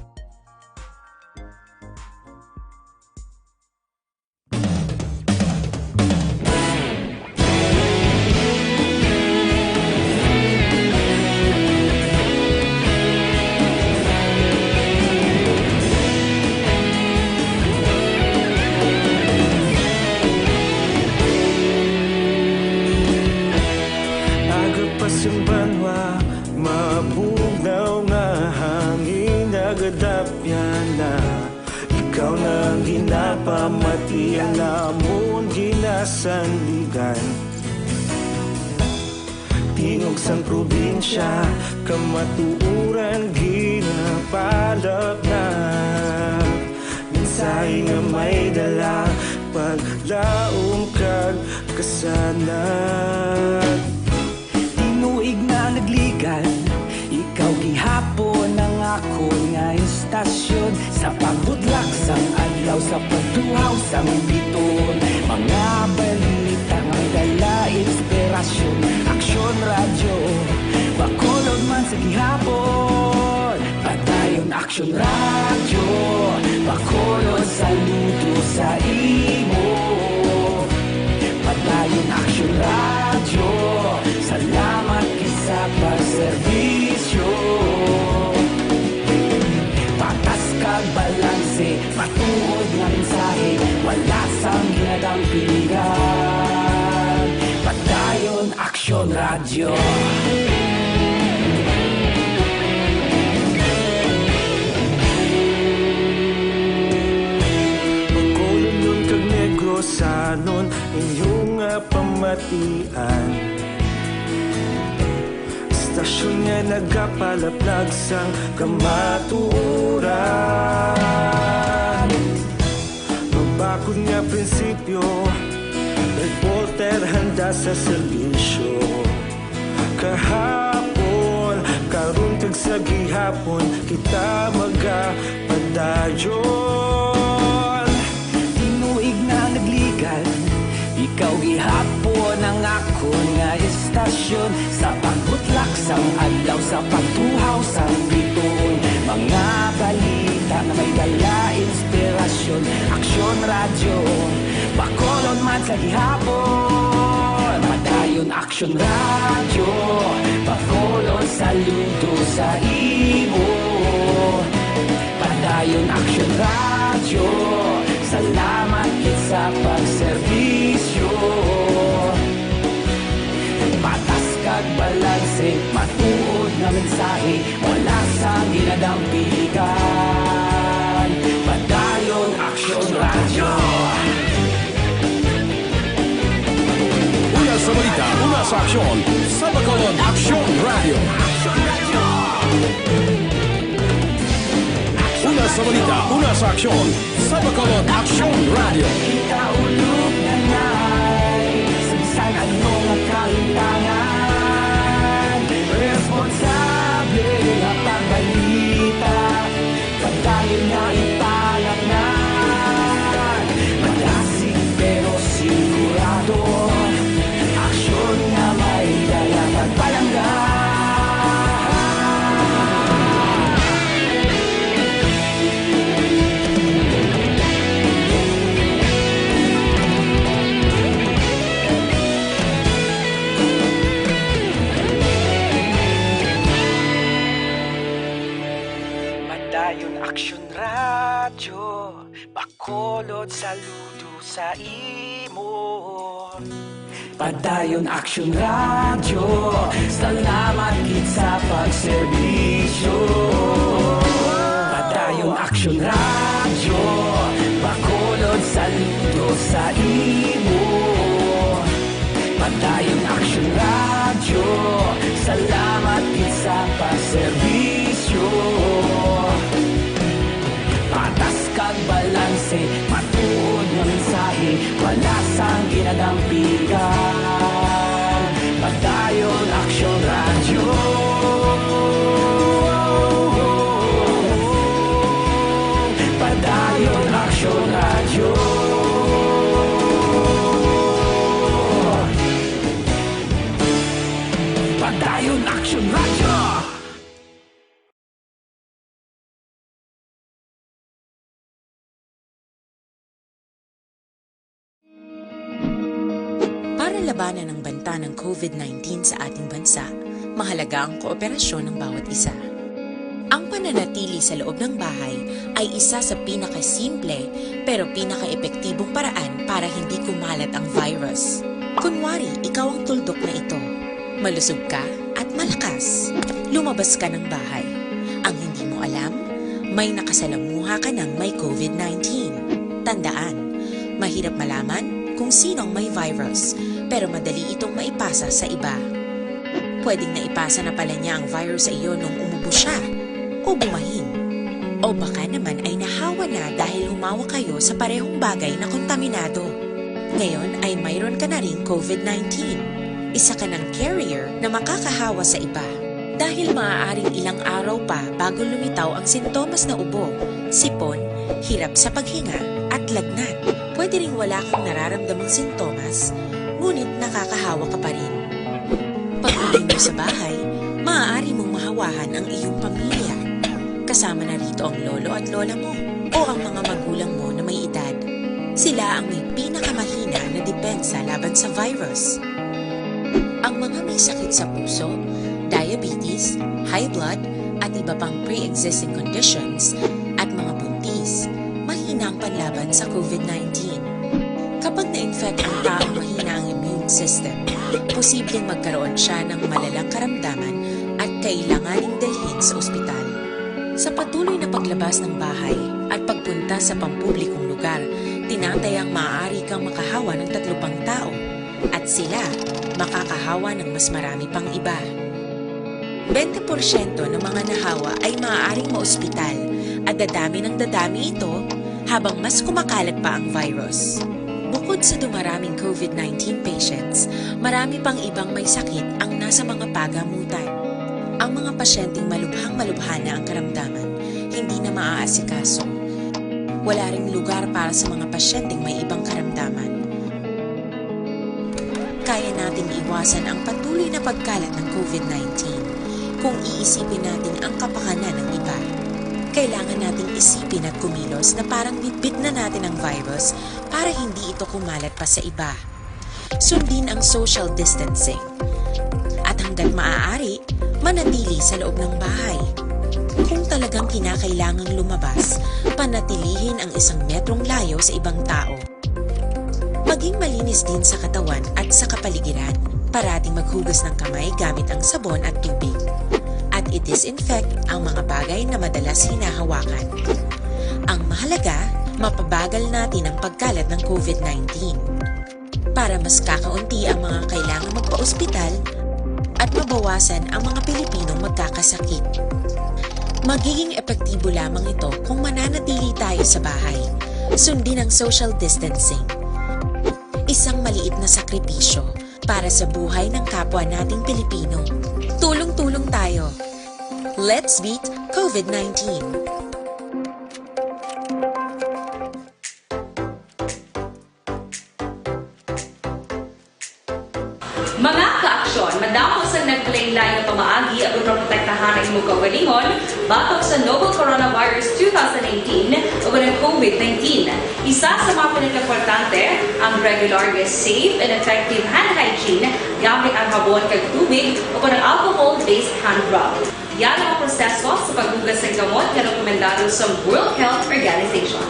Mabugnaw nga hangin nagadapyan na ikaw nang ginapamati ang namon ginasandigan. Tingog sang probinsya kamatuuran ginapalap na minsay nga may dala paglaom kag kasanag. Tinuig na nagligan, ikaw gihapon ang ako nga istasyon sa pagbudlak sang adlaw sa pagtuhaw sang biton. Mga balita nga dala inspirasyon, aksyon radyo, Bacolod man sa gihapon. Padayon aksyon radyo, Bacolod saludo sa imo. Padayon aksyon radyo, salamat sa pagserbisyo. Patas kag balanse Radyo. Magkulong nun kag negrosanon inyong pamatian. Stasyon nga nagapalaplag sang kamatuoran. Mabakod nga prinsipyo, reporter handa sa serbisyo. Kahapon, karon kag sa gihapon, kita magapadayon. Tinuig na nagligan, ikaw gihapon ang ako nga istasyon. Sa pagbutlak sang adlaw, sa pagtuhaw sang bituon, mga balita na may dala inspirasyon. Aksyon radyo, Bacolod man sa gihapon. Padayon aksyon radyo, Bacolod saludo sa imo. Padayon aksyon radyo, salamat kit sa pagserbisyo. Patas kag balanse, matuod na mensahe, wala sa ginadampigan. Padayon aksyon radyo. Una sa balita, una sa aksyon, sa Bacolod Aksyon Radio. Una sa balita, una sa aksyon, sa Bacolod Aksyon Radio. Kita ulog na ngay, sansan ano nga kahintangan. Responsable nga pagbalita, padayon na italaknan. Madasig pero sigurado, aksyon nga may dala pagpalanggan. Padayon aksyon radyo, Bacolod saludo sa imo. Padayon aksyon radyo, salamat kit sa pagserbisyo. Padayon aksyon radyo, Bacolod saludo sa imo. Padayon aksyon radyo, salamat kit sa pagserbisyo. Patas kag balanse, matuod nga mensahe, wala sang ginadampigan. Padayon aksyon radyo. Padayon aksyon radyo. Padayon aksyon radyo. Para labanan ang banta ng COVID-19 sa ating bansa, mahalaga ang kooperasyon ng bawat isa. Ang pananatili sa loob ng bahay ay isa sa pinakasimple pero pinaka-epektibong paraan para hindi kumalat ang virus. Kunwari, ikaw ang tuldok na ito. Malusog ka at malakas. Lumabas ka ng bahay. Ang hindi mo alam, may nakasalamuha ka ng may COVID-19. Tandaan, mahirap malaman kung sino ang may virus, pero madali itong maipasa sa iba. Pwedeng naipasa na pala niya ang virus sa iyo nung umubo siya, o bumahin. O baka naman ay nahawa na dahil humawa kayo sa parehong bagay na kontaminado. Ngayon ay mayroon ka na ring COVID-19. Isa ka ng carrier na makakahawa sa iba. Dahil maaaring ilang araw pa bago lumitaw ang sintomas na ubo, sipon, hirap sa paghinga at lagnat. Pwede ring wala kang nararamdamang sintomas, ngunit nakakahawa ka pa rin. Pag-uwi mo sa bahay, maaari mong mahawahan ang iyong pamilya. Kasama na rito ang lolo at lola mo o ang mga magulang mo na may edad. Sila ang may pinakamahina na depensa laban sa virus. Ang mga may sakit sa puso, diabetes, high blood, at iba pang pre-existing conditions, at mga buntis, mahina ang panlaban sa COVID-19. Kapag na-infect ang taong mahina ang immune system, posibleng magkaroon siya ng malalang karamdaman at kailanganing dalhin sa ospital. Sa patuloy na paglabas ng bahay at pagpunta sa pampublikong lugar, tinatayang maaari kang makahawa ng 3 pang tao at sila makakahawa ng mas marami pang iba. 20% ng mga nahawa ay maaaring maospital at dadami ng dadami ito habang mas kumakalat pa ang virus. Bukod sa dumaraming COVID-19 patients, marami pang ibang may sakit ang nasa mga pagamutan. Ang mga pasyenteng malubhang-malubha na ang karamdaman, hindi na maaasikaso. Wala ring lugar para sa mga pasyenteng may ibang karamdaman. Kaya nating iwasan ang patuloy na pagkalat ng COVID-19 kung iisipin natin ang kapakanan ng iba. Kailangan nating isipin at kumilos na parang bitbit na natin ang virus para hindi ito kumalat pa sa iba. Sundin ang social distancing. At hanggat maaari, manatili sa loob ng bahay. Kung talagang kinakailangang lumabas, panatilihin ang 1 metrong layo sa ibang tao. Maging malinis din sa katawan at sa kapaligiran. Parating maghugas ng kamay gamit ang sabon at tubig. At i-disinfect ang mga bagay na madalas hinahawakan. Ang mahalaga, mapabagal natin ang pagkalat ng COVID-19 para mas kakaunti ang mga kailangang magpa-ospital at mabawasan ang mga Pilipinong magkakasakit. Magiging epektibo lamang ito kung mananatili tayo sa bahay. Sundin ang social distancing. Isang maliit na sakripisyo para sa buhay ng kapwa nating Pilipino. Tulong-tulong tayo. Let's beat COVID-19. Mga kaaksyon, madamo sa naglaylay na pamaagi at protektahan ang imong kaugalingon batok sa novel coronavirus 2018 o ng COVID-19. Isa sa mga pinaka-importante ang regular, safe, and effective hand hygiene gamit ang habon kag tubig o ng alcohol-based hand rub. Yan ang proseso sa paghugas ng gamot na rekomendado sa World Health Organization.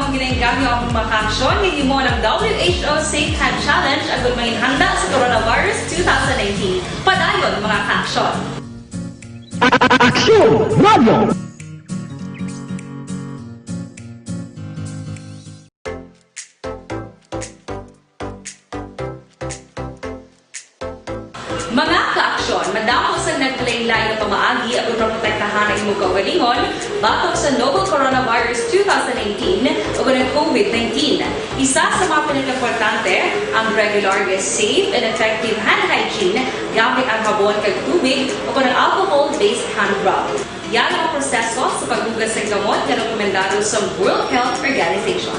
Ginagamit ang mga aksyon ng mo ng WHO Safe Hand Challenge ang gulmangin handa sa coronavirus 2019. Padayon mga aksyon. Aksyon Radio! Mga kaaksyon, madamo sa naglaylay na pamaagi at protektahan ang imong kaugalingon batok sa novel coronavirus 2018 o ng COVID-19. Isa sa mga pinaka-importante ang regular, safe, and effective hand hygiene gamit ang habon kag tubig o ng alcohol-based hand rub. Yan ang proseso sa paghugas ng gamot na rekomendado sa World Health Organization.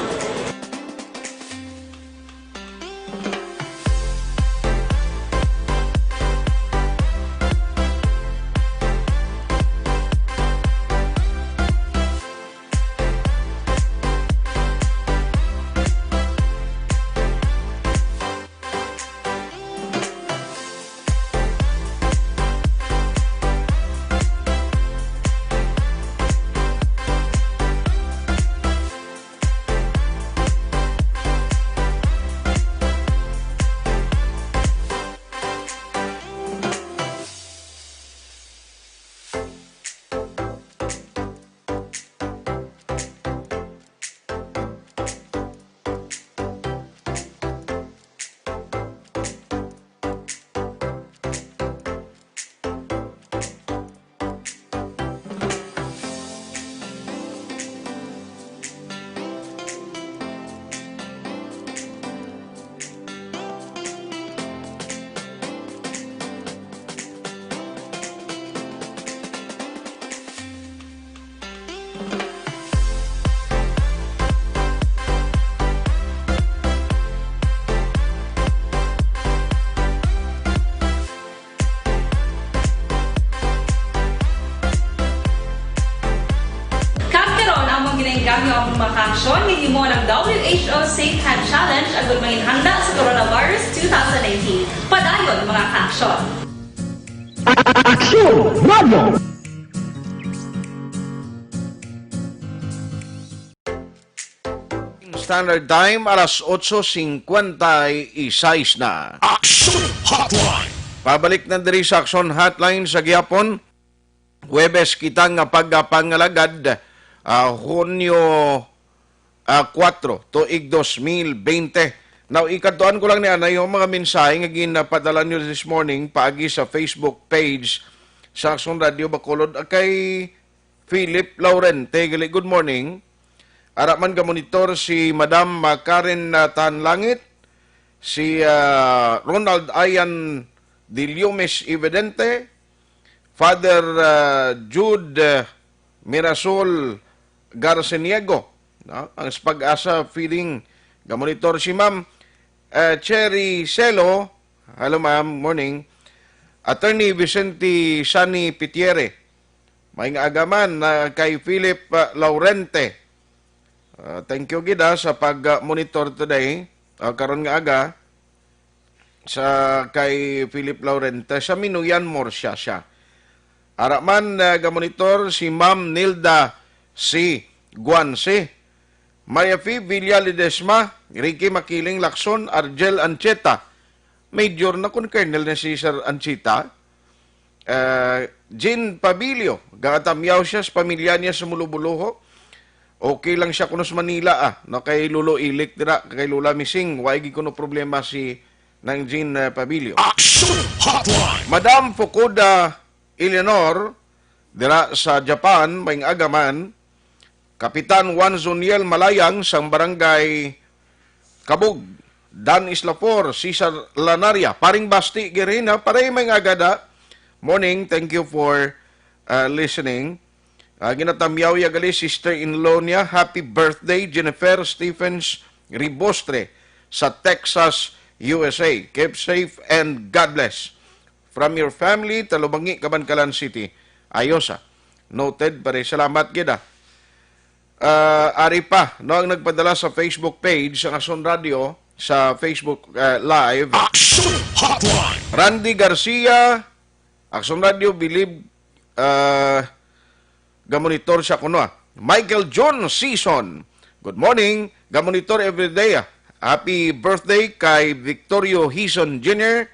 Madami ang makaaksyon hindi mo ng WHO Safe Hand Challenge agad may handa sa coronavirus 2019. Padayon mga kaaksyon. Aksyon! Radio! Standard Time, alas 8:56 na. Action Hotline. Pabalik na diri sa Action Hotline sa gihapon. Huwebes kita nga pagpangalagad Hunyo 4, tuig 2020. Now, ikatuan ko lang ni Anay yung mga mensahe nga ginapadala nyo this morning paagi sa Facebook page sa Action Radio Bacolod kay Philip Laurente. Good morning. Araman ka monitor si Madam Karen Tanlangit, si Ronald Ayan Diliomes Evidente, Father Jude Mirasol Garceniego, no? Ang Pag-asa Feeding, gamonitor si Ma'am Cherry Celo, hello ma'am, morning. Attorney Vicente Sani Pitiere, may agaman kay Philip Laurente. Thank you gida sa pag-monitor today, karon nga aga, sa kay Philip Laurente, sa Minuyan Morsya siya. Araman gamonitor si Ma'am Nilda C. Guanse, Maria F. Villa Ledesma, Ricky Makiling Lacson, Argel Ancheta, Major na kun Colonel na si Sir Ancheta, Jean Pabilio, gatamyaw siya sa pamilya niya sa Mulubuluho. Okay lang siya kuno sa Manila no, kay Lulo Ilik dira, kay Lula Mising, waigi kuno problema si nang Jean Pabilio. Action Hotline. Madam Fukuda Eleanor dira sa Japan, may agaman, Kapitan Juan Zoniel Malayang sang barangay Kabug, Dan Islafor, Cesar Lanaria, paring Basti Girina, paray may agada. Morning, thank you for listening. Ginatamyaw yagali sister-in-law niya, happy birthday, Jennifer Stephens Ribostre sa Texas, USA. Keep safe and God bless. From your family, Talubangi, Kabankalan City, Ayosa. Noted, pare. Salamat gida. Ari pa, no, ang nagpadala sa Facebook page ng Action Radio, sa Facebook Live. Action Hotline. Randy Garcia, Action Radio, believe, gamonitor siya kuno. Michael John Season, good morning. Gamonitor everyday. Happy birthday kay Victorio Hison Jr.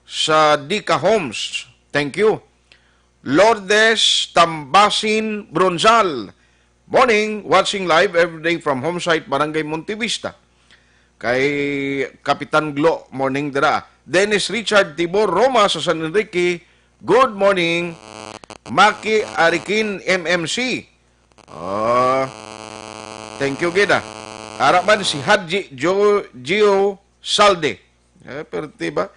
Sa Dika Homes. Thank you. Lourdes Tambasin Bronzal, morning. Watching live everyday from home site Barangay Montevista. Kay Kapitan Glo, morning dira. Dennis Richard Tibor Roma sa San Enrique, good morning. Maki Arikin MMC. Thank you, Gida. Harapan si Hadji Gio Salde. Pero diba?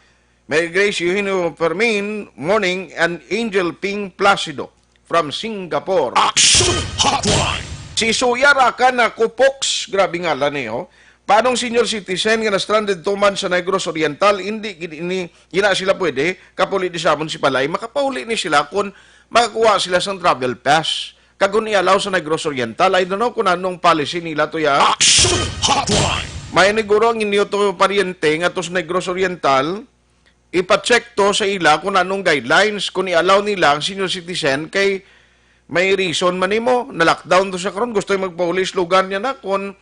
May Grace Eugenio Fermin, morning, and Angel Ping Placido from Singapore. Action Hotline. Si Suyara ka na Kupox, grabe nga lang eh, Paanong senior citizen nga na-stranded tuman sa Negros Oriental, hindi gina sila pwede, kapuli di sa si Palay, makapauli ni sila kung makakuha sila sa travel pass. Kagun i-allow sa Negros Oriental, I don't know kung anong policy nila to ya. Action Hotline. May niguro ang inyo to pariente nga to sa Negros Oriental, ipacheck to sa ila kung anong guidelines, kung i-allow nila ang senior citizen kay may reason man mo, na-lockdown to sa karon, gusto yung magpaulis lugar niya na kung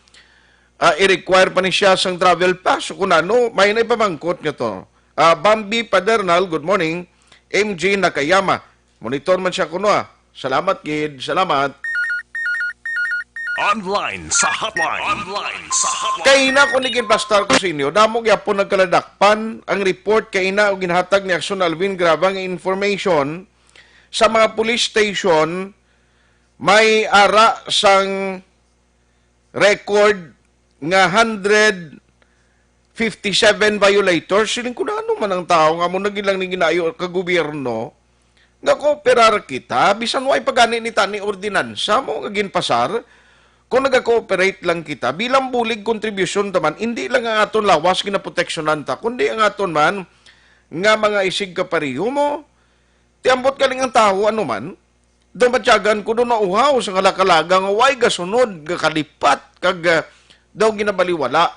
i-require pa ni siya sang travel pass. Kung ano, may naipamangkot niya to. Bambi Padernal, good morning. MJ Nakayama, monitor man siya kuno. Salamat, kid. Salamat. Online sa hotline. Online sa hotline. Kaina ko niging pastor ko sa inyo, damog yapon nagkaladakpan ang report kaina o ginhatag ni Action Alvin Gravang information sa mga police station may ara sang record nga 157 violators. Siling ko na ano man ang tao nga mo nagilang ni ginayo ka gobyerno nga kooperar kita bisan way pagani ni tani ordinansa mo nga ginpasar. Kung nag-cooperate lang kita, bilang bulig contribution taman, hindi lang ang aton lawas kinaproteksyonan ta, kundi ang aton man, nga mga isig kapariho mo, tiambot ka lang ang tao, ano man, matyagan ko doon na uhaw sa kalakalaga nga way gasunod kalipat kag daw ginabaliwala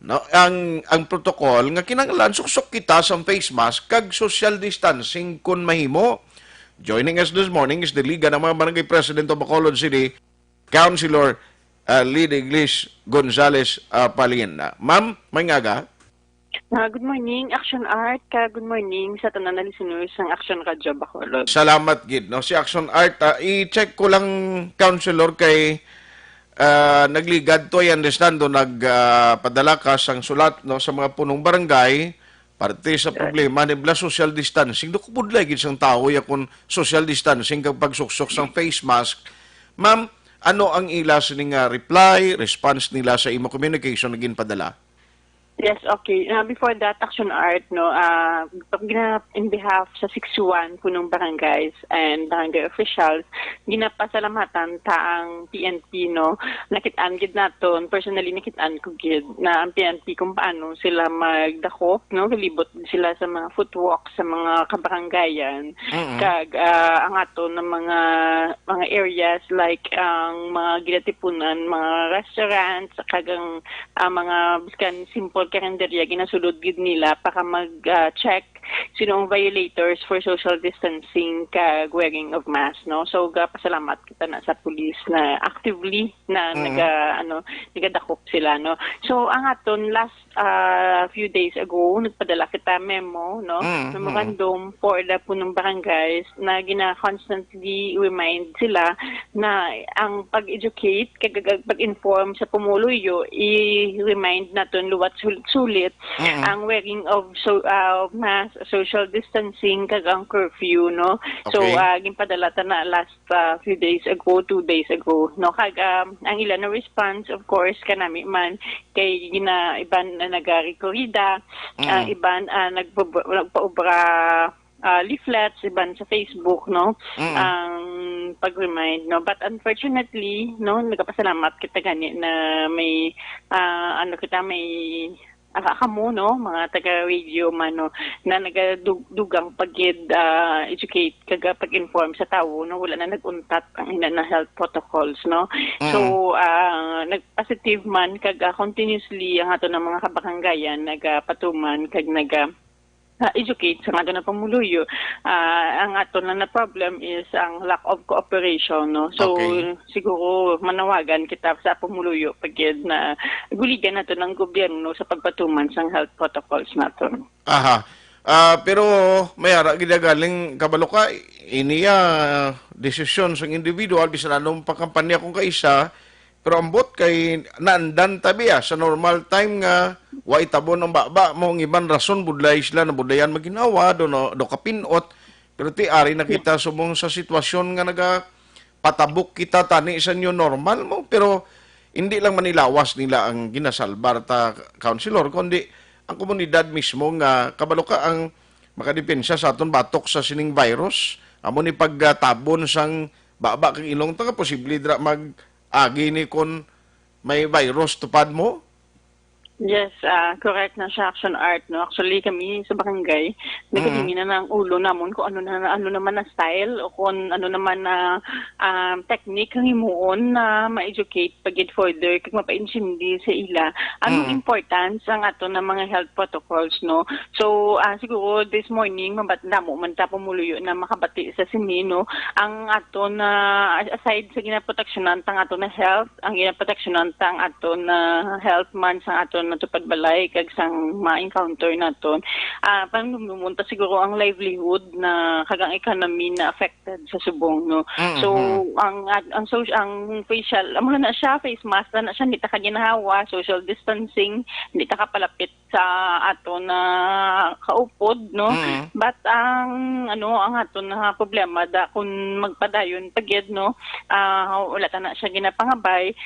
no ang protocol nga kinahanglan suksok kita sa face mask kag social distancing kun mahimo. Joining us this morning is the Liga ng mga Barangay President of Bacolod City, Councilor Lidia Iglis Gonzales Palina. Ma'am, may ngaga? Good morning, Action Art. Good morning sa tanan na listeners ng Action Radio Bacolod. Salamat, Gid. No? Si Action Art, i-check ko lang, Councilor, kay nagligad to, I understand, nagpadala ka sang sulat no, sa mga punong barangay, parte sa problema ni social distancing. Doon ko budlay gid sang tao yakon social distancing kapag suksok sang face mask. Ma'am, ano ang ila sining reply, response nila sa imo communication na ginpadala? Yes, okay. Before that, Action Art, no, in behalf sa 61 punong barangays and barangay officials, ginapasalamatan taang PNP, no, nakitaan gid naton, personally nakitaan ko gid na ang PNP kung paano sila magdakop, no, libot sila sa mga footwalk sa mga kabarangayan, kag ang aton ng mga areas like ang mga ginatipunan, mga restaurants, kag ang mga biskan simple karinderya ginasulod gid nila para mag-check sino ang violators for social distancing kag wearing of mask, no. So pasalamat kita na sa police na actively na nagadakop sila, no. So ang aton last few days ago nagpadala kita memo, no, memorandum for the punong barangays na gina-constantly remind sila na ang pag-educate kag pag-inform sa pumuluyo i-remind naton luwat sulit ang wearing of mask, social distancing kag ang curfew, no. So ginpadala ta na last few days ago, 2 days ago, no, kag ang ilan na response of course kanami man kay iban na nagarekorida, iban nagpaubra leaflets, iban sa Facebook, no, ang pag-remind, no. But unfortunately, no, nagapasalamat kita gani na may may kamo, no, mga taga-radio man, no, na nagadugang pag-educate kag pag-inform sa tao, no, wala na naguntat ang ina na health protocols, no. So nag-positive man kag continuously ang ato ng mga kabarangayan nagapatuman kag educate sa ato na pamuluyo. Ang ato na problem is ang lack of cooperation, no. So siguro manawagan kita sa pamuluyo pagid na guligan nato ng gobyerno sa pagpatuman sa health protocols nato. Pero may ara gidagaling kabalo ka iniya desisyon sa individual bisan anong pagkampanya kung kaisa. Pero ambot kay naandan tabi sa normal time nga wa itabon ng baba mo ang ibang rason budlay sila na budayan maginawa do kapinot pero ti ari nakita subong sa sitwasyon nga patabok kita tani sa new normal mo pero hindi lang manilawas nila ang ginasalbar ta councilor kundi ang komunidad mismo nga kabalo ka ang makadepensya sa aton batok sa sining virus amo ni pagtabon sang baba kang ilong ta posible dra agi ni kon may virus tupad mo? Yes, correct na siya, Action Art, no. Actually kami sa barangay nagkatingin na ng ulo namon kung ano naman na style o kung ano naman na technique ang himuon na ma-educate pagid further kag mapa-insindi sa ila anong importance ang ato na mga health protocols, no. So siguro this morning mabatnamo man ta pumuluyo na makabati sa sini, no, ang ato na aside sa ginaproteksyonan tang ato na health, ang ginaproteksyonan tang ato na health man sa ato natupad balay kag sang ma-encounter naton parang lumunta siguro ang livelihood na kagang economy na affected sa subong, no. So ang facial amo na siya face mask na siya hindi ta ginahawa, social distancing hindi ta palapit sa ato na kaupod, no. But ang ato na problema da kung magpadayon pagid, no, wala ta na siya ginapangabay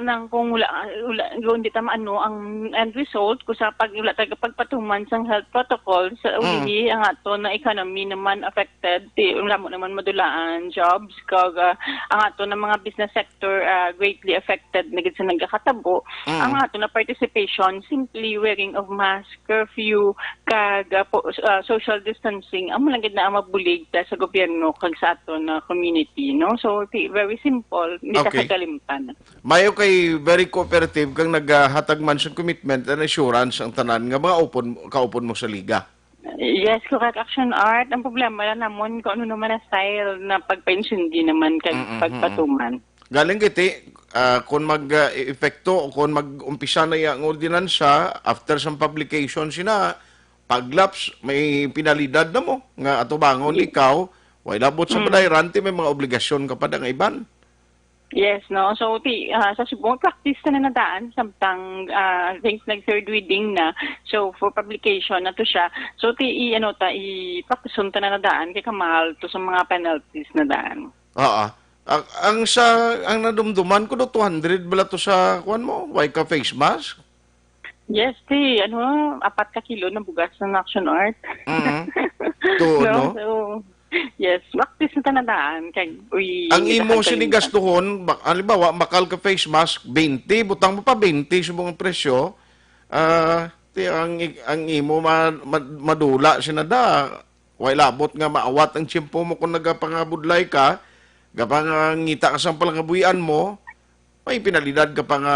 nang kung hindi tama ang end result ko sa wala taga pagpatuman sang health protocol sa uli ang ato na economy naman affected wala mo naman madulaan jobs kag ang ato na mga business sector greatly affected na gid sa nagkakatabo ang ato na participation simply wearing of mask curfew kag social distancing amo lang gid na mabulig sa gobyerno kag sa ato na community no so very simple hindi ka kagalimtan. Mayo kay very cooperative kang naghatag man sa commitment and assurance ang tanan nga mga kaupon mo sa liga. Yes, correct action art. Ang problema lang namon kung ano naman na style na pagpa-insundi naman kag pagpatuman. Galing kiti kung mag-epekto o kung mag-umpisa na yung ordinansya after some publication sina paglaps may pinalidad na mo nga atubangon ikaw way labot sa padayrante may mga obligasyon ka pa nga iban. Yes, no. So, sa subong practice na nadaan, samtang things like third reading na. So, for publication na to siya. So, i-practice ta na nadaan, kay kamahal to sa mga penalties na daan. Ang nadumduman ko do 200 bala to sa kuan mo, why ka face mask? Yes, 4 kilo na bugas ng action art. No? So, yes, practice na tanadaan. Ang imo sinigastuhon, halimbawa, makal ka face mask, 20, butang mo pa 20, subong ang presyo, ang imo madula sinada, way labot nga maawat ang tiyempo mo kung nagapangabudlay ka, kapangita ka sa palangabuyan mo, may penalidad ka pa nga,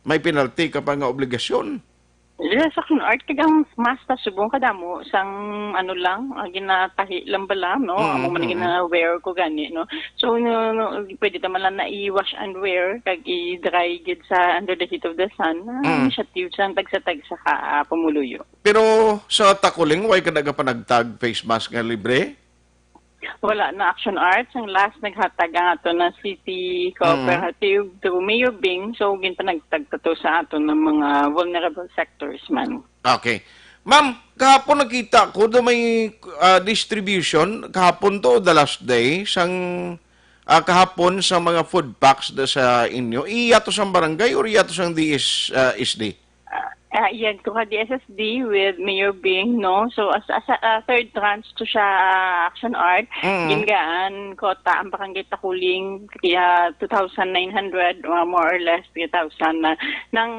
may penalty ka pa nga obligasyon. Yes, action art kagang master subong kadamo sang ginatahi lang bala no amo man gina-wear ko gani no so pwede ta man lang na i-wash and wear kag i-dry gid sa under the heat of the sun initiative sang tagsa-tagsa ka pumuluyo. Pero sa Takuling way ka nagapanagtag face mask nga libre? Wala na action arts ang last naghatag ang ato na city cooperative to Mayor Bing so ginpanagtag to sa ato ng mga vulnerable sectors man. Okay. Ma'am, kahapon nakita ko do may distribution kahapon to the last day sang kahapon sa mga food packs sa inyo. Iya to sa barangay or iya to sa DSSD? Yan ko ka DSSD with Mayor Bing, no? So, as a third tranche to siya action art, gingaan kota ang barangay Takuling, kaya 2,900, more or less 3,000 na, nang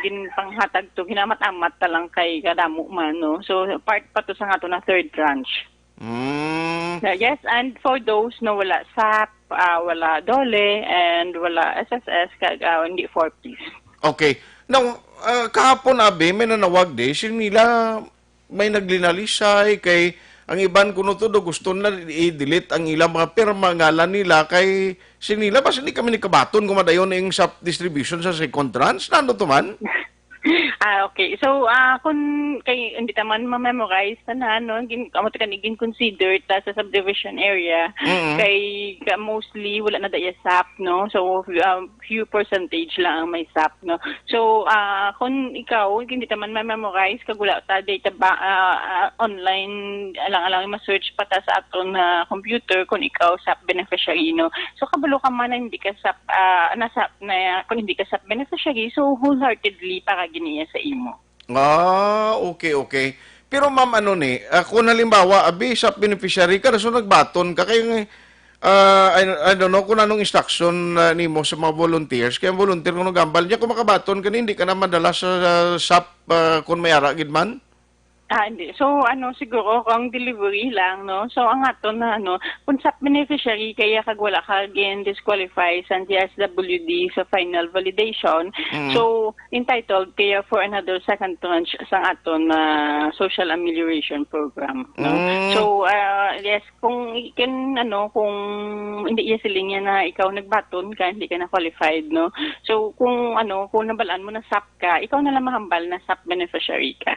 ginpanghatag to, ginamat-amat talang kay kadamo man, no? So, part pa to sa nga to na third tranche. Yes, and for those na wala SAP, wala DOLE, and wala SSS, hindi 4-piece. Okay. Now, kahapon may nanawag nila may naglinalisay kay ang iban kuno to gusto na i-delete ang ilang mga pirma ngalan nila kay sinila basta hindi kami nikabaton kumadayon ng SAP distribution sa second tranche nano to man? Okay. So, kung kay hindi taman ma-memorize na no, amo ta kanigin consider ta sa subdivision area kay mostly wala na daya SAP no. So, few percentage lang ang may SAP no. So, kung ikaw hindi taman ma-memorize kag wala ta data online alang ma-search pa ta sa aton computer kung ikaw SAP beneficiary no. So, kabalo ka man na hindi ka SAP kung hindi ka SAP beneficiary so wholeheartedly para giniya sa imo. Okay. Pero ma'am, kung halimbawa, SAP beneficiary ka, so nagbaton ka, kayo I don't know kung anong instruction nimo sa mga volunteers, kaya volunteer kung nagambal niya, kung makabaton ka, hindi ka na madala sa SAP kung may aragid man? Hindi. So, siguro, kung delivery lang, no? So, ang ato na, kung SAP beneficiary, kaya kag wala ka again disqualify sa DSWD sa final validation. So, entitled kaya for another second tranche sa ato na social amelioration program. No? So, yes, kung kung hindi siling niya na ikaw nagbaton ka, hindi ka na qualified, no? So, kung nabalaan mo na SAP ka, ikaw na lang mahambal na SAP beneficiary ka.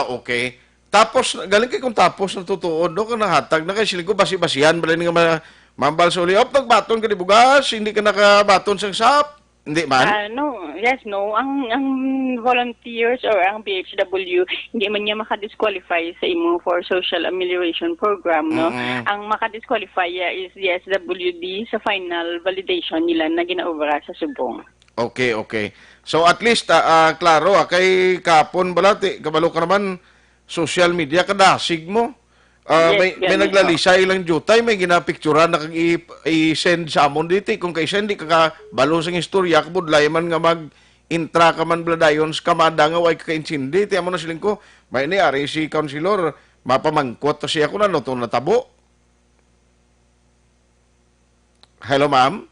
Okay. Tapos, galing kay kung tapos na totoo, doon ka nahatag na kay siling ko basi-basihan, bala nga mambal sa uli, nagbaton ka di bugas, hindi ka nakabaton sa SAP. Hindi man? No. Ang volunteers or ang BHW, hindi man niya makadisqualify sa imo for social amelioration program, no? Ang makadisqualify is the SWD sa final validation nila na ginaobra sa subong. Okay. So at least, klaro, kay kapon balati, kabalo ka naman, social media, kadasig mo. May naglalisay ilang jutay, may ginapicturan na kag i-send sa amon dito. Kung kay send, di ka balo sa istorya, kabudlay man nga mag-intra ka man bladayon, kamada nga way kaka-insindi. Tiyan mo na siling ko, may niari si Councilor, mapamangkot to siya ko na no, itong natabo. Hello, ma'am?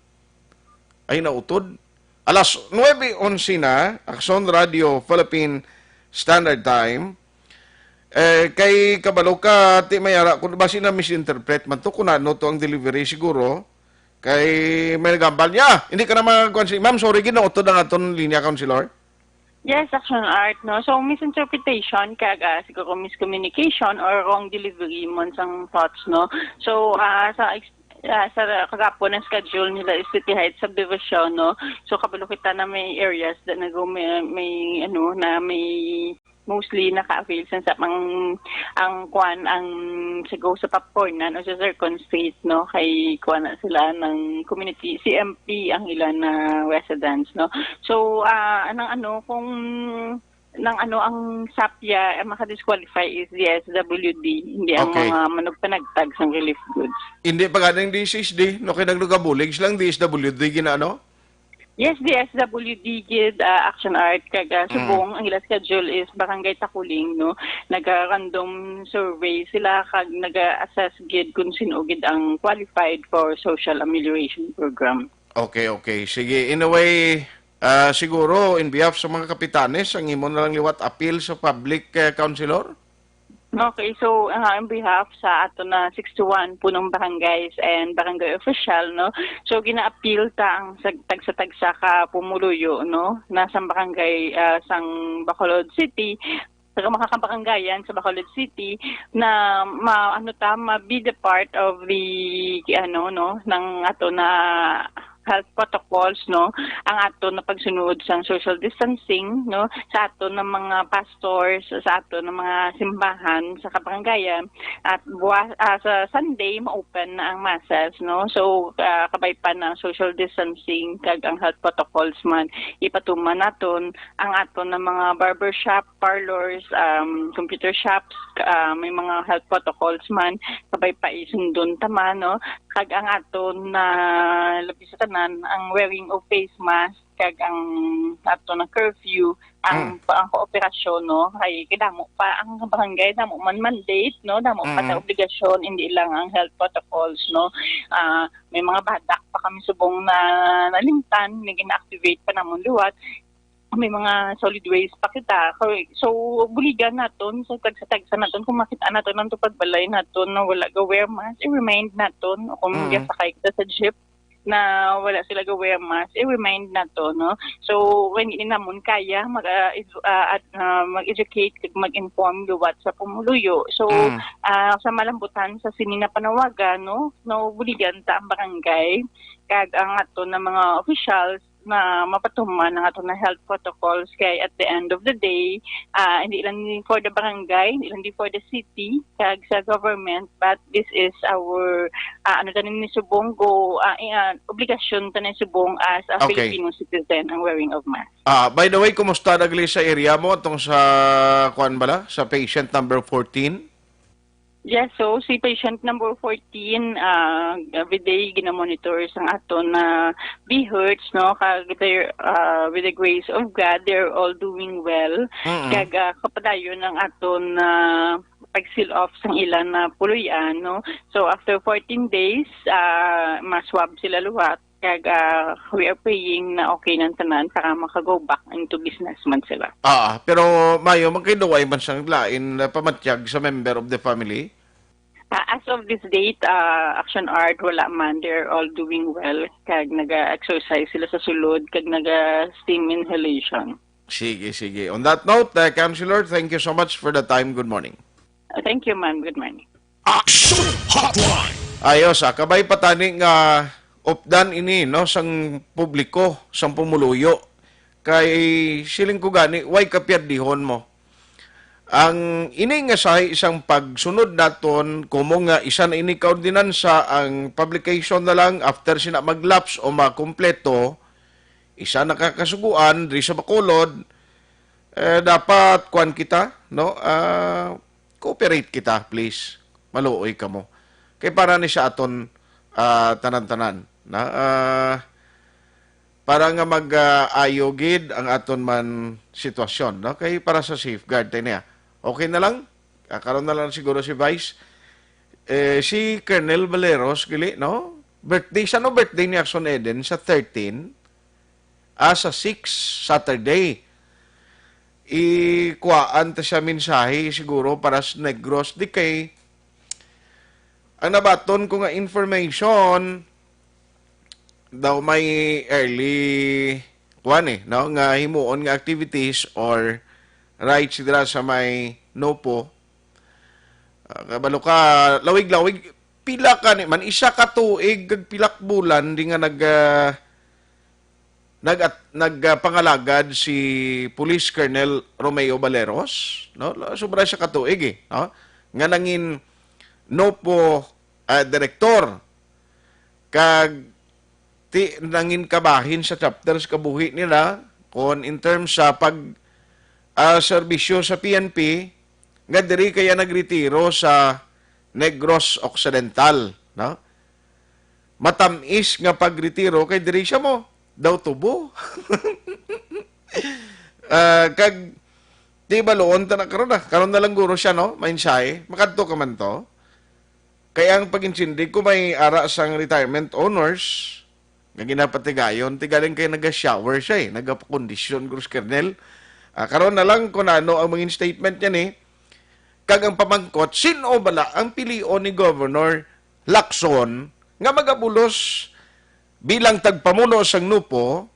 Ay, nautod. Alas 9:11 na, Akson Radio, Philippine Standard Time. Kay kabalo ka, ti mayara, kung basi na misinterpret man to, kung ano to ang delivery siguro, kay may nagambal niya. Hindi ka na mag-consider. Ma'am, sorry, ginautod ang aton linya, Councilor. Yes, Action Art, no? So, misinterpretation, kaga siguro miscommunication or wrong delivery mo sang thoughts, no? So, sa kagapon ng schedule nila is City Heights Subdivision, no? So, kabalo kita na may areas na may mostly naka-avail sa ang sigaw sa popcorn na sa Circon Street, no, kay kuan na sila ng community CMP ang ilan na residents, no. So ang SAPIA makadisqualify is the SWD, hindi ang mga manugpanagtag sa relief goods. Hindi pa ganang DSSD, no, kay naglugabulig silang DSWD ginaano? Yes, the SWD gid Action Art kaga subong ang ila schedule is Barangay Takuling, no. Naga-random survey sila kag naga-assess gid kung sino gid ang qualified for social amelioration program. Okay. Sige, in a way, siguro in behalf sa mga kapitanes, ang imo na lang liwat appeal sa public councilor? Okay, so on behalf sa ato na 61 punong barangays and barangay official, no, so gina-appeal ta ang tagsa-tagsa ka pumuluyo, no, nasa barangay sang Bacolod City, sa makakabarangayan sa Bacolod City na be the part of the ng ato na health protocols, no, ang ato na pagsunod sa social distancing, no, sa ato ng mga pastors, sa ato ng mga simbahan sa kabarangayan, at sa Sunday ma-open na ang masses, no, so kabay pa ng social distancing kag ang health protocols man ipatuman naton ang ato ng mga barbershop, parlors, computer shops, may mga health protocols man kabay pa isundon tama, no, kag ang ato na labi sa tanan ang wearing of face mask kag ang ato na curfew ang kooperasyon, no, ay kidamo pa ang barangay damo man mandate, no, damo pa ta obligasyon, hindi lang ang health protocols, no. May mga badak pa kami subong na nalimtan, ni gina-activate pa namon luwat, may mga solid waste pa kita. So, buligan naton sa tagsa-tagsa naton kung makita naton ang pagbalay naton na wala ga-wear mask, i-remind naton kung sakay kita sa jeep na wala sila ga-wear mask, i-remind nato, no. So, when hindi namon kaya mag-educate, mag-inform luwat sa pumuluyo. So, sa malambutan sa sinina panawagan, no, buligan ta ang barangay kag ang ato na mga officials na mapatuman ang ato na health protocols kay at the end of the day hindi lang for the barangay, hindi lang for the city kag sa government, but this is our tanin ni subong obligasyon tanin subong as a Filipino citizen ang wearing of mask. By the way, kumusta nagli sa area mo tong sa sa patient number 14? Yes, so si patient number 14 everyday gina-monitor sang ato na BHERTS, no, kag with the grace of God they're all doing well. Kag kapadayon ng ato na pag-seal off sang ilan na puluyan, no. So after 14 days ma-swab sila luwat kag we are praying na okay nang tanan para maka-go back into business man sila. Pero Mayo, magkaiduway man sang lain pamatyag sa member of the family? As of this date, Action Art, wala man. They're all doing well. Kag naga-exercise sila sa sulod, kag naga-steam inhalation. Sige. On that note, Councilor, thank you so much for the time. Good morning. Thank you, man. Good morning. Action Hotline! Ayos, kabay pataning opdan ini no sang publiko, sang pumuluyo. Kay siling ko gani, way kapiardihon mo. Ang ini nga sa isang pagsunod naton, kumo nga isa na ini kaordinansa, ang publication na lang after sina maglapse o makumpleto, isa nakakasuguan, diri sa Bacolod, dapat kuan kita, no? Cooperate kita, please. Maluoy ka mo. Kay para ni sa aton tanan-tanan. Na, para nga mag-ayogid ang aton man sitwasyon. No? Kay para sa safeguard. Tayo niya. Okay na lang? Karoon na lang siguro si Vice. Si Colonel Valeros, gili, no? Birthday, sa no birthday ni Action Eden? Sa 13. Sa 6, Saturday. Ikuhaan ta siya mensahe siguro para sa Negros. Di kay ang nabaton ko nga information daw may early no nga himuon nga activities or rights dira sa may Nopo. Kabalo ka lawig-lawig pila ka ni man isa ka tuig kag pilak bulan di nga nagpangalagad si Police Colonel Romeo Valeros, no? Sobra siya ka tuig no? Nga nangin Nopo direktor kag nangin kabahin sa chapters kabuhi nila kon in terms sa pag serbisyo sa PNP nga diri kaya nagretiro sa Negros Occidental, no? Matamis nga pagretiro kay diri siya mo daw tubo. Kag di baloon ta na karon na lang guro siya, no? Mainsay makadto ka man to. Kaya ang pag-insindi ko may ara sang retirement owners nga ginapatigayon, tigaling kayo nag-shower siya nagapakondisyon, Cruz Kernel. Karon na lang kung ano ang mga statement niya kag ang pamangkot, sino bala ang pilion ni Governor Lacson nga magabulos bilang tagpamuno sang Nupo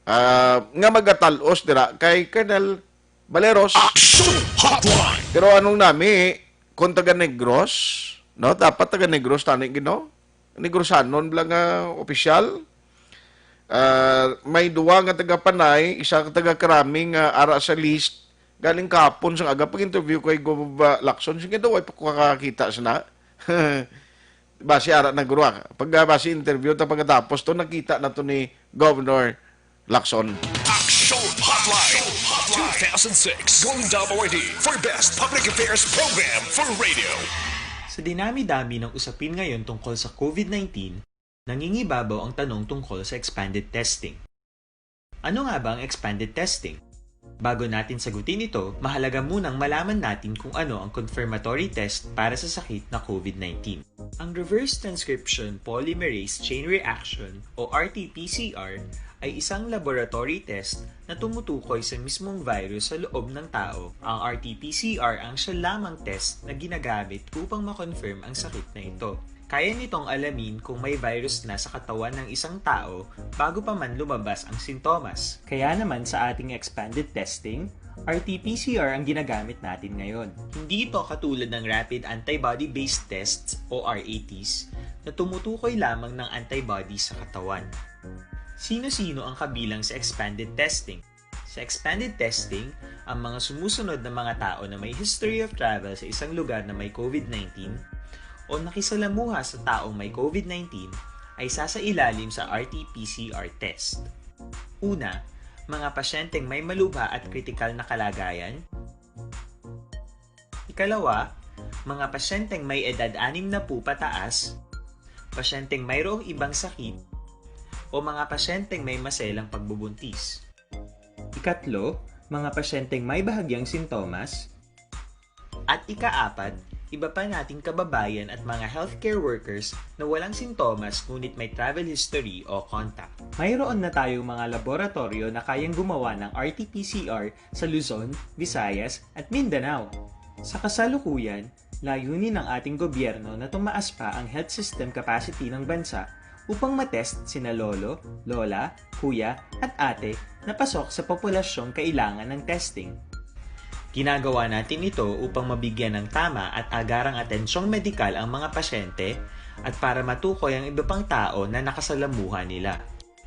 nga magatalos dira kay Colonel Valeros. Action Hotline! Pero anong nami, kung taga Negros, no? Dapat taga Negros tani gino. Negrosanon lang nga opisyal. May duwa nga taga Panay, isa ka taga Karaming ara sa list. Galing kahapon sa aga pag-interview kay Gov. Lacson, sige daw ay pakakakita sana. Base ara na guro. Pag base interview ta pagkatapos to nakita na to ni Governor Lacson. Action Hotline 2006 Golden WD for Best Public Affairs Program for Radio. Sa dinami-dami ng usapin ngayon tungkol sa COVID-19, nangingibabaw ang tanong tungkol sa expanded testing. Ano nga ba ang expanded testing? Bago natin sagutin ito, mahalaga munang malaman natin kung ano ang confirmatory test para sa sakit na COVID-19. Ang Reverse Transcription Polymerase Chain Reaction o RT-PCR ay isang laboratory test na tumutukoy sa mismong virus sa loob ng tao. Ang RT-PCR ang siya lamang test na ginagamit upang makonfirm ang sakit na ito. Kaya nitong alamin kung may virus na sa katawan ng isang tao bago pa man lumabas ang sintomas. Kaya naman sa ating expanded testing, RT-PCR ang ginagamit natin ngayon. Hindi ito katulad ng Rapid Antibody-Based Tests o RATs na tumutukoy lamang ng antibodies sa katawan. Sino-sino ang kabilang sa expanded testing? Sa expanded testing, ang mga sumusunod na mga tao na may history of travel sa isang lugar na may COVID-19 o nakisalamuha sa taong may COVID-19 ay sasailalim sa RT-PCR test. Una, mga pasyenteng may malubha at kritikal na kalagayan. Ikalawa, mga pasyenteng may edad 60 pataas, pasyenteng mayroong ibang sakit, o mga pasyenteng may maselang pagbubuntis. Ikatlo, mga pasyenteng may bahagyang sintomas. At ikaapat, iba pa nating kababayan at mga healthcare workers na walang sintomas ngunit may travel history o contact. Mayroon na tayong mga laboratorio na kayang gumawa ng RT-PCR sa Luzon, Visayas at Mindanao. Sa kasalukuyan, layunin ng ating gobyerno na tumaas pa ang health system capacity ng bansa upang matest sina lolo, lola, kuya at ate na pasok sa populasyong kailangan ng testing. Ginagawa natin ito upang mabigyan ng tama at agarang atensyong medikal ang mga pasyente at para matukoy ang iba pang tao na nakasalamuhan nila.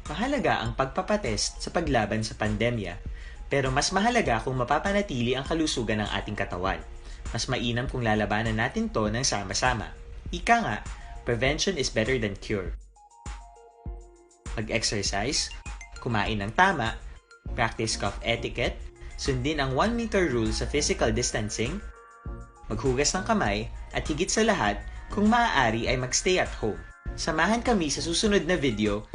Mahalaga ang pagpapatest sa paglaban sa pandemya, pero mas mahalaga kung mapapanatili ang kalusugan ng ating katawan. Mas mainam kung lalabanan natin to ng sama-sama. Ika nga, prevention is better than cure. Mag-exercise, kumain ng tama, practice cough etiquette, sundin ang 1 meter rule sa physical distancing, maghugas ng kamay, at higit sa lahat, kung maaari ay magstay at home. Samahan kami sa susunod na video.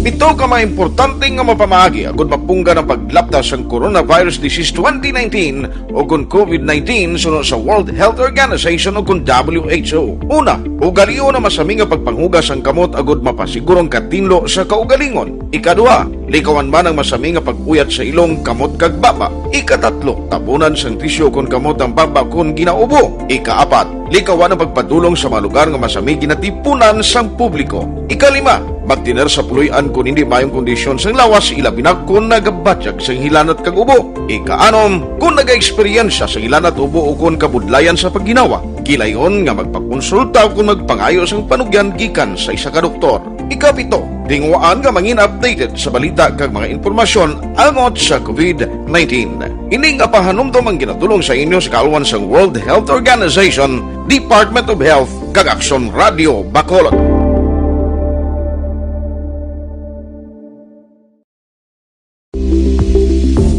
Ito ka mga importante nga mapamagi agud mapungga ng paglaptas ang Coronavirus Disease 2019 o kung COVID-19 sunod sa World Health Organization o kung WHO. Una, ugaliyo na masami nga pagpanghugas ang kamot agud mapasigurong katinlo sa kaugalingon. Ikadua, likawan man ang masami nga pag-uyat sa ilong kamot kag baba. Ikatatlo, tapunan sang tisyo kung kamot ang baba kung ginaubo. Ikaapat, likawan ang pagpadulong sa mga lugar nga masami ginatipunan sang publiko. Ikalima, magtiner sa puluyan kung hindi mayong kondisyon sang lawas ilabi na kung nagabatyag sang hilanat kag ubo. Ikaanom, kung naga-eksperyensya sa hilanat ubo o kung kabudlayan sa pagginawa. Kilayon nga magpakonsulta kung magpangayo sang panugyan gikan sa isa ka doktor. Ikapito, tingwaan nga mangin updated sa balita kag mga informasyon angot sa COVID-19. Ining apahanumdom ang ginatulong sa inyo sa kaalwan sang World Health Organization, Department of Health kag Action Radio Bacolod.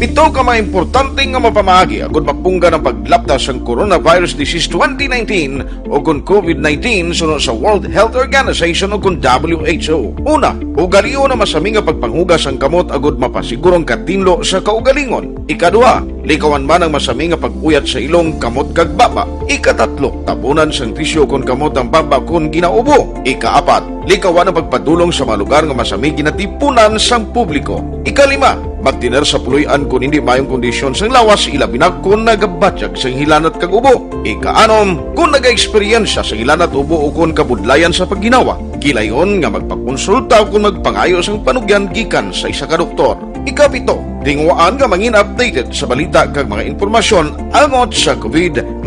Ito ka mga importante nga mapamagi agud mapungga ng paglaptas ang Coronavirus Disease 2019 o kung COVID-19 sunod sa World Health Organization o kung WHO. Una, ugaliyo na masami nga pagpanghugas ang kamot agud mapasigurong katinlo sa kaugalingon. Ikadua, likawan man ang masami nga pag-uyat sa ilong kamot kag baba. Ikatatlo, tapunan sang tisyo kung kamot ang baba kung ginaubo. Ikaapat, likawan ang pagpadulong sa mga lugar nga masami ginatipunan sang publiko. Ikalima, magtiner sa puluyan kung hindi mayong kondisyon sang lawas ilabi na kung nagabatyag sang hilanat kag ubo. Ikaanom, kung naga-eksperyensya sa hilanat ubo o kung kabudlayan sa pagginawa. Kilayon nga magpakonsulta kung magpangayo sang panugyan gikan sa isa ka doktor. Ikapito, tingwaan nga mangin updated sa balita kag mga informasyon angot sa COVID-19.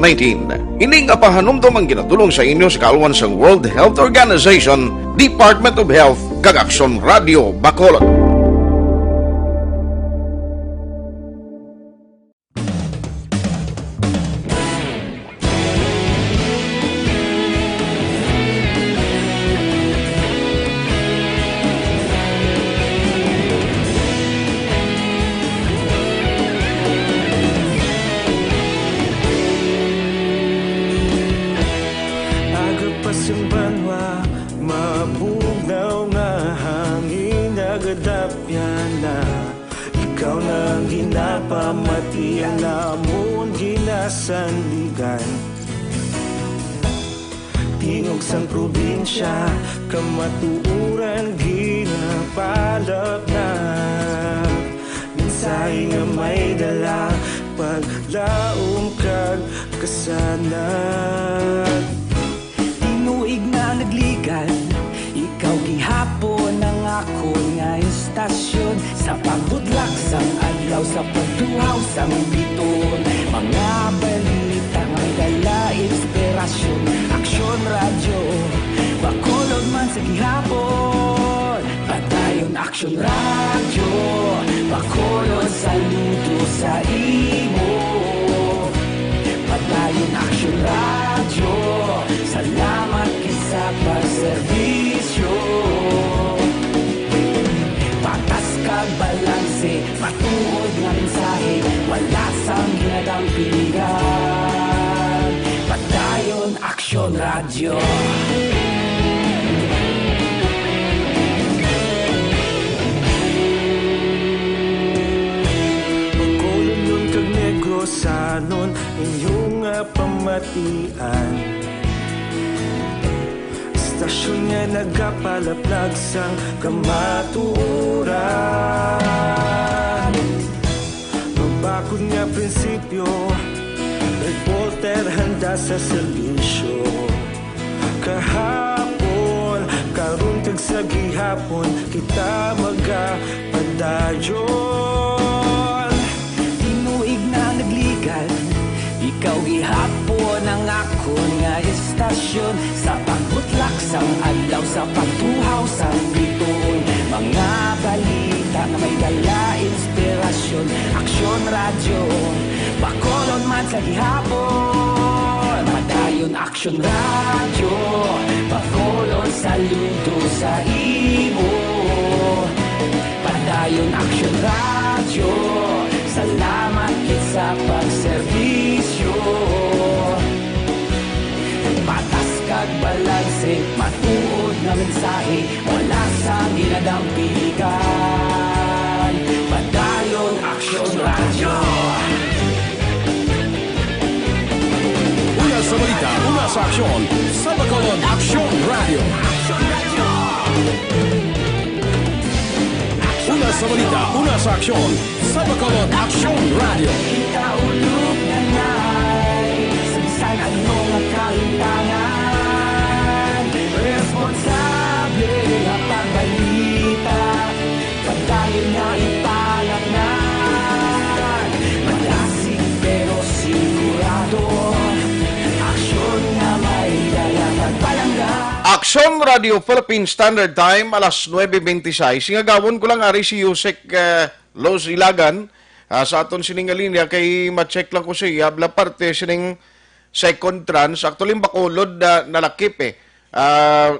Ining apahanumdom ang ginatulong sa inyo sa kaalwan sang World Health Organization, Department of Health kag Action Radio Bacolod. Ikaw nang ginapamati ang namon ginasandigan. Tingog sang probinsya kamatuuran ginapalap na. Minsay nga may dala paglaom kag kasanan. Tinuig na nagligan, ikaw gihapon ang ako nga istasyon. Sa pagbudlak sang adlaw, sa pagtuhaw sang biton, mga balita nga dala inspirasyon. Aksyon radyo, Bacolod man sa gihapon. Patayon Aksyon radyo, Bacolod saludo sa imo. Patayon Aksyon radyo, salamat kisa pagserbisyo. Patas kag balanse, matuod nga mensahe, wala sang ginadampingan. Patayon Aksyon radyo. Bacolod nun kag Negrosanon inyong pamatian. Istasyon nga nagapalaplag sang kamatuoran. Mabakod nga prinsipyo, reporter handa sa serbisyo. Kahapon, karon kag sa gihapon, kita magapadayon. Tinuig na nagli Ikaw gihapon ang ako nga istasyon sa pagbutlak sang adlaw sa pagtuhaw sa bituon. Mga balita nga may dala inspirasyon, aksyon radyo, bakolon man sa gihapon. Padayon aksyon radyo, bakolon saludo sa imo. Padayon aksyon radyo, salamat kit sa pagserbisyo. Patas kag balanse, matuod na mensahe, wala sa ginadampilikan. Padayon aksyon radyo. Una sa balita, una sa aksyon, sa Bacolod Aksyon Radio. Una sa balita, una sa aksyon, sa Bacolod Aksyon Radio. Ikaulog na na'y sansan ang mga kaintangan. Responsable na pagbalita, pagdayon na ipalangan. Malasig pero sigurado, aksyon na may dalang pagpalangga. Aksyon Radio Philippine Standard Time, alas 9:26. Singagawon ko lang ari si Yusek Los Ilagan sa aton sining linya kay ma-check lang ko siya. Bla parte sining second trans. Actually, Bacolod nalakip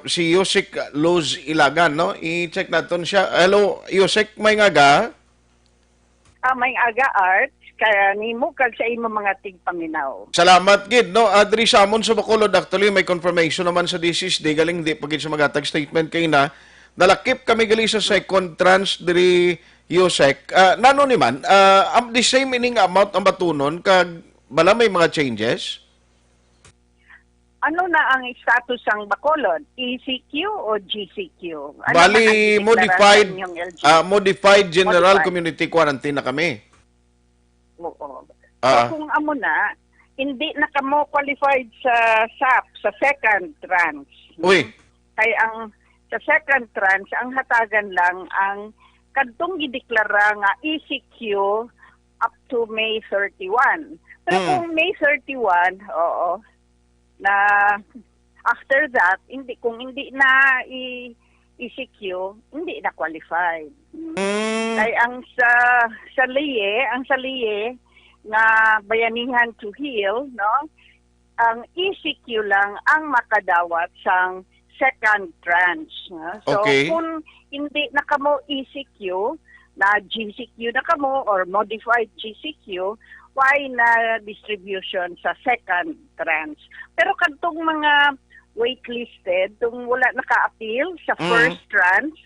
si Yusek Los Ilagan, no? I-check natin siya. Hello, Yusek, may ngaga? May aga, Art. Kaya nimo kag sa imo mga tigpaminaw. Salamat gid, no. Adri sa amon sa Bacolod, actually may confirmation naman sa DCS day galing di pagid sa magatag statement kay na nalakip kami gali sa second trans diri Yusek. Nano ni man the same ining amount ang batunon kag bala may mga changes? Ano na ang status ng Bacolod? ECQ o GCQ? Ano Bali modified general community quarantine na kami. Oo. So kung amo na, hindi na kamo qualified sa SAP, sa second tranche. Uy. Kaya ang sa second tranche, ang hatagan lang ang kadtong gideklara nga ECQ up to May 31. Pero kung May 31, oo, na after that, kung hindi na ECQ, hindi na qualified. Kaya ang sa LIE nga bayanihan to heal, no? Ang ECQ lang ang makadawat sang second tranche. No? So kung hindi na kamo ECQ, na GCQ na kamo or modified GCQ, why na distribution sa second tranche. Pero kadtong mga waitlisted, tung wala naka-appeal sa first tranche,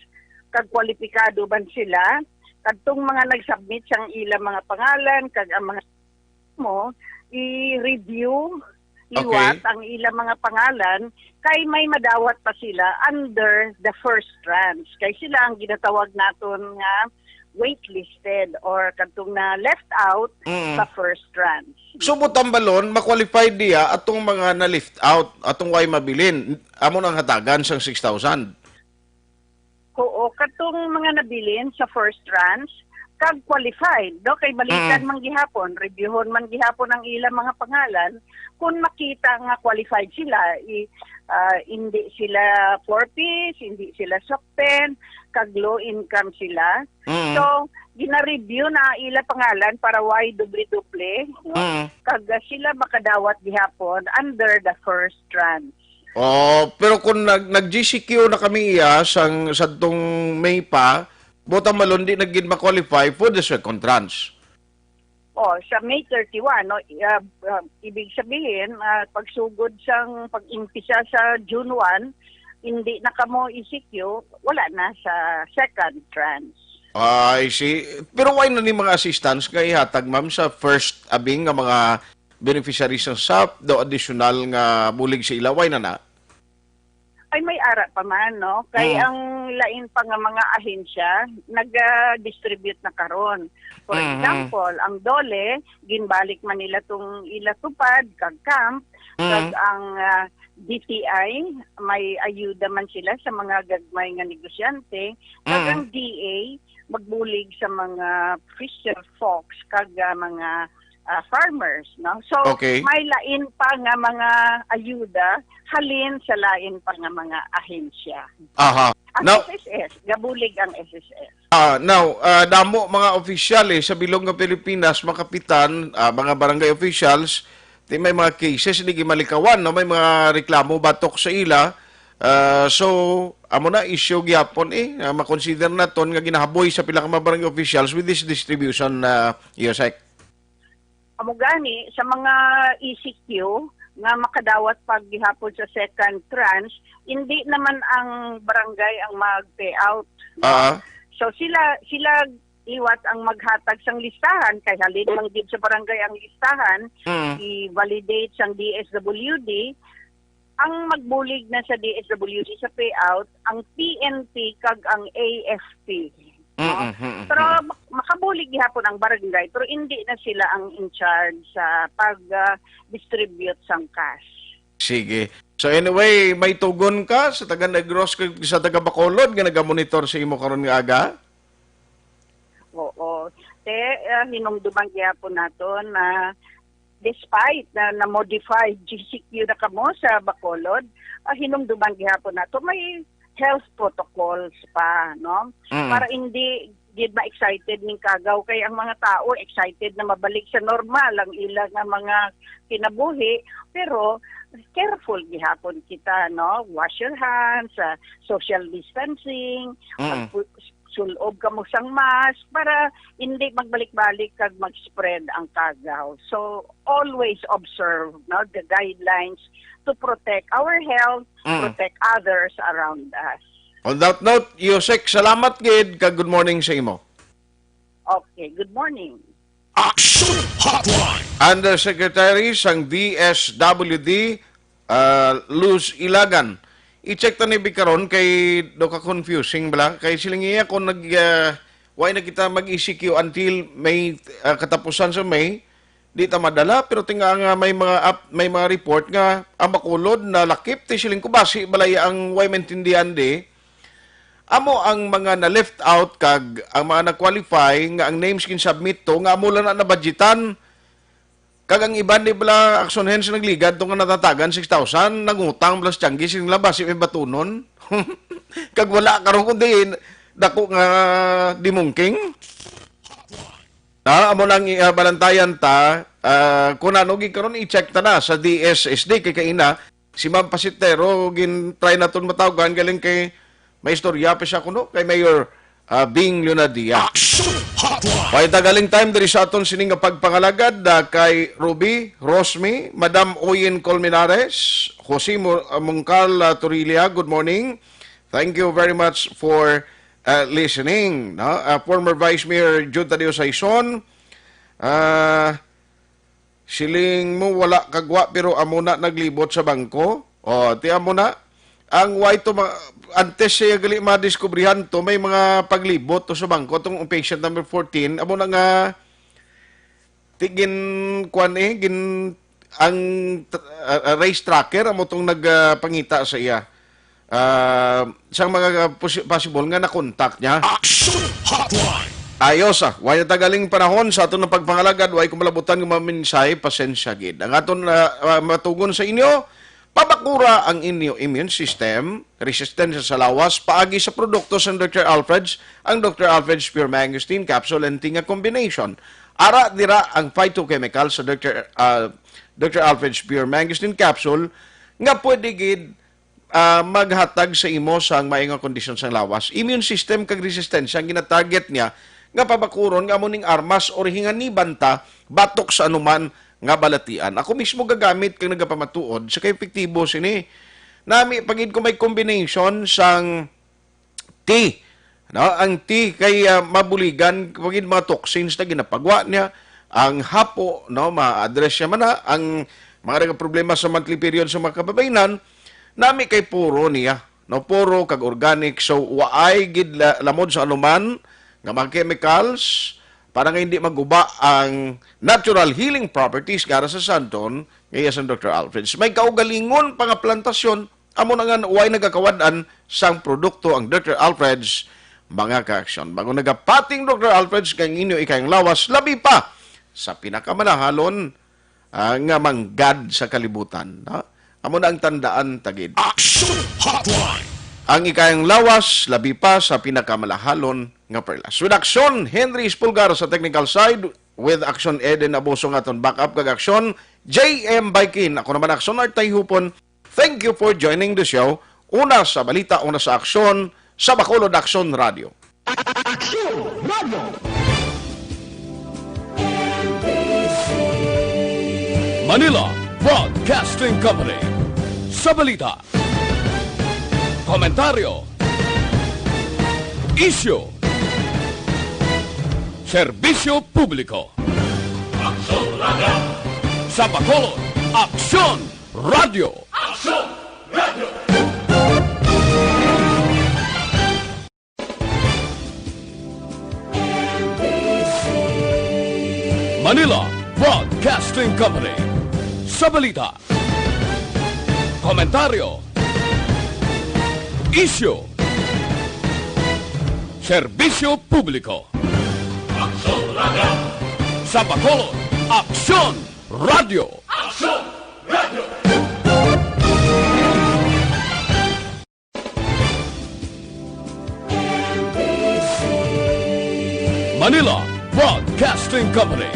kag kwalipikado ban sila, kadtong mga nag-submit sang ilang mga pangalan, kag ang mga mo, i-review, liwat ang ilang mga pangalan, kay may madawat pa sila under the first tranche. Kay sila ang ginatawag naton nga waitlisted or kadtong na left out sa first tranche. So butang balon, ma-qualified diya atong mga na-lift out, atong way mabilin. Amo nang hatagan sang 6,000. Oo, katong mga nabilin sa first tranche, kag qualified, no? Kay balikan man gihapon, reviewon man gihapon ang ilang mga pangalan, kung makita nga qualified sila, hindi sila 4Ps, hindi sila SOCPEN, kag low income sila. So, gina-review na ilang pangalan para why duble-duple, no? Kag sila makadawat gihapon under the first tranche. Pero kung nag-GCQ na kami sa tong May pa, botang malon di naging ma-qualify for the second tranche. Sa May 31, no, ibig sabihin, pagsugod sang pag-impisa sa June 1, hindi na kamo ECQ, wala na sa second tranche. I see. Pero why na ni mga assistants kay hatag ma'am sa first abing nga mga beneficiaries ng SAP, do additional nga bulig sa ilaway na? Ay may ara pa man, no? Kay ang lain pa nga mga ahensya nag-distribute na karon. For example, ang DOLE ginbalik man nila tong ilatupad kag camp, kag ang DTI may ayuda man sila sa mga gagmay nga negosyante, kag ang DA magbulig sa mga fisher folks kag mga farmers, no? So Okay. may lain pa nga mga ayuda halin sa lain pa nga mga ahensya. Aha. Ang Now, SSS, gabulig ang SSS. damo mga opisyales sa bilog ng Pilipinas, mga kapitan, mga barangay officials, di may mga cases hindi gimalikawan, no? May mga reklamo batok sa ila. So, amo na issue gyapon makonsider naton nga ginahaboy sa pila ka mga barangay officials with this distribution Yosek. Amo gani sa mga ECQ nga makadawat pag gihapon sa second tranche, hindi naman ang barangay ang mag-payout. No? So sila liwat ang maghatag sang listahan kay halin lang gid sa barangay ang listahan, i-validate sang DSWD. Ang magbulig na sa DSWD sa payout ang PNP kag ang AFP. No? Pero makabulig gihapon ang barangay pero hindi na sila ang in charge sa pag-distribute sang cash. Sige. So anyway, may tugon ka sa taga Negros sa taga Bacolod nga naga-monitor sa imo karon nga aga? Oo. Hinumduman gihapon naton na despite na modified GCQ na kamo sa Bacolod, hinumduman gihapon nato may health protocols pa, no? Para hindi gid ma-excited ning kagaw kay ang mga tao excited na mabalik sa normal ang ilang nga mga kinabuhi, pero careful gihapon kita, no? Wash your hands, social distancing, sulob ka mo sang mask para hindi magbalik-balik kag mag-spread ang kagaw. So always observe, no, the guidelines to protect our health, protect others around us. On that note, Yosek, salamat gid kag good morning sa imo. Okay, good morning. Action Hotline. Undersecretary sang DSWD, Luz Ilagan. I-check ta ni Bikaron kay do ka confusing bala kay siling iya kung why na kita mag-ECQ until may katapusan sa May di ta madala pero tinga nga may mga report nga ang Bacolod na lakip ti siling kubasi balaya ang why maintindihan di amo ang mga na left out kag ang mga na-qualify nga ang names kin submit to nga amo lang na budgetan. Kag ang iban di bala action hands nagligad tong natatagan 6,000 nangutang plus tiyanggi sing labas may batunon. Kag wala karon kundi dako nga dimungking. Amo lang balantayan ta kung ano karon i-check ta na sa DSSD kay kaina si Ma'am Pasitero gin try naton matawagan galing kay may istorya pa siya kuno kay Mayor Bing Leonadia. May tagaling time diri sa aton sining nga pagpangalagad kay Ruby, Rosmi, Madam Oyen Colmenares, Jose Mungcal Torilla, good morning. Thank you very much for listening. No? Former Vice Mayor Jude Tadeo Saison, siling mo wala kagwa pero amo na naglibot sa bangko. O, ti amo na. Ang why to antes siya gali madiskubrihan to may mga paglibot to sa bangko tong patient number 14 amo na nga tigin kwan gin ang race tracker amo tong nagpangita sa iya sang mga possible nga na contact niya. Action Hotline. Ayos way na tagaling panahon sa aton ng pagpangalagad way kumalabutan ng mga minsay pasensya gid ang aton matugon sa inyo. Pabakura ang inyong immune system, resistensya sa lawas, paagi sa produkto sa Dr. Alfred's, ang Dr. Alfred's Pure Mangosteen Capsule and Tinga Combination. Ara dira ang phytochemical sa Dr. Alfred's Pure Mangosteen Capsule nga pwede gid maghatag sa imo sa maayong kondisyon sa lawas. Immune system kag resistensya ang gina-target niya nga pabakuron nga muning armas or hinganiban ta batok sa anuman nga balatian. Ako mismo gagamit kang nagapamatuod sa kay epektibo sini. Nami pagid ko may combination sang tea. No, ang tea kay mabuligan pagid mga toxins na ginapagwa niya. Ang hapo, no, ma-address niya man na ang mga problema sa monthly period sa mga kababainan. Nami kay puro niya, no, puro kag organic. So waay gid lamod sa anuman nga mga chemicals para nga hindi maguba ang natural healing properties para sa santon ngaya sa Dr. Alfred's. May kaugalingon pa nga plantasyon, amo na nga uway nagakawadan sang produkto ang Dr. Alfred's mga ka-aksyon. Bago nagapating Dr. Alfred's kang inyo ikayang lawas, labi pa sa pinakamalahalon nga manggad sa kalibutan. Amo na ang tandaan tagid. Action Hotline. Ang ikayang lawas, labi pa sa pinakamalahalon nga perlas. With action, Henry Spulgar sa technical side. With action, Eden Abuso nga ton backup kag action. JM Baikin, ako naman action Artay Hupon. Thank you for joining the show. Una sa balita, una sa aksyon, sa Bacolod Action Radio. Action Radio. Manila Broadcasting Company. Sa balita, komentaryo, issue, serbisyo publiko. Action Radio. Sa Bacolod, Aksyon Radio. Action Radio. Manila Broadcasting Company. Sa balita, komentaryo, issue, serbisyo publiko. Action Radio. Sa Bacolod, Aksyon Radio. Action Radio. Manila Broadcasting Company.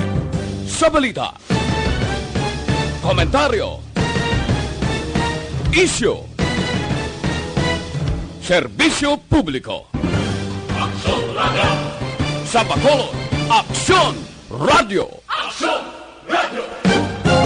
Sa balita, komentaryo, issue, serbisyo publiko. Action Radio. Sa Bacolod, Aksyon Radio. Action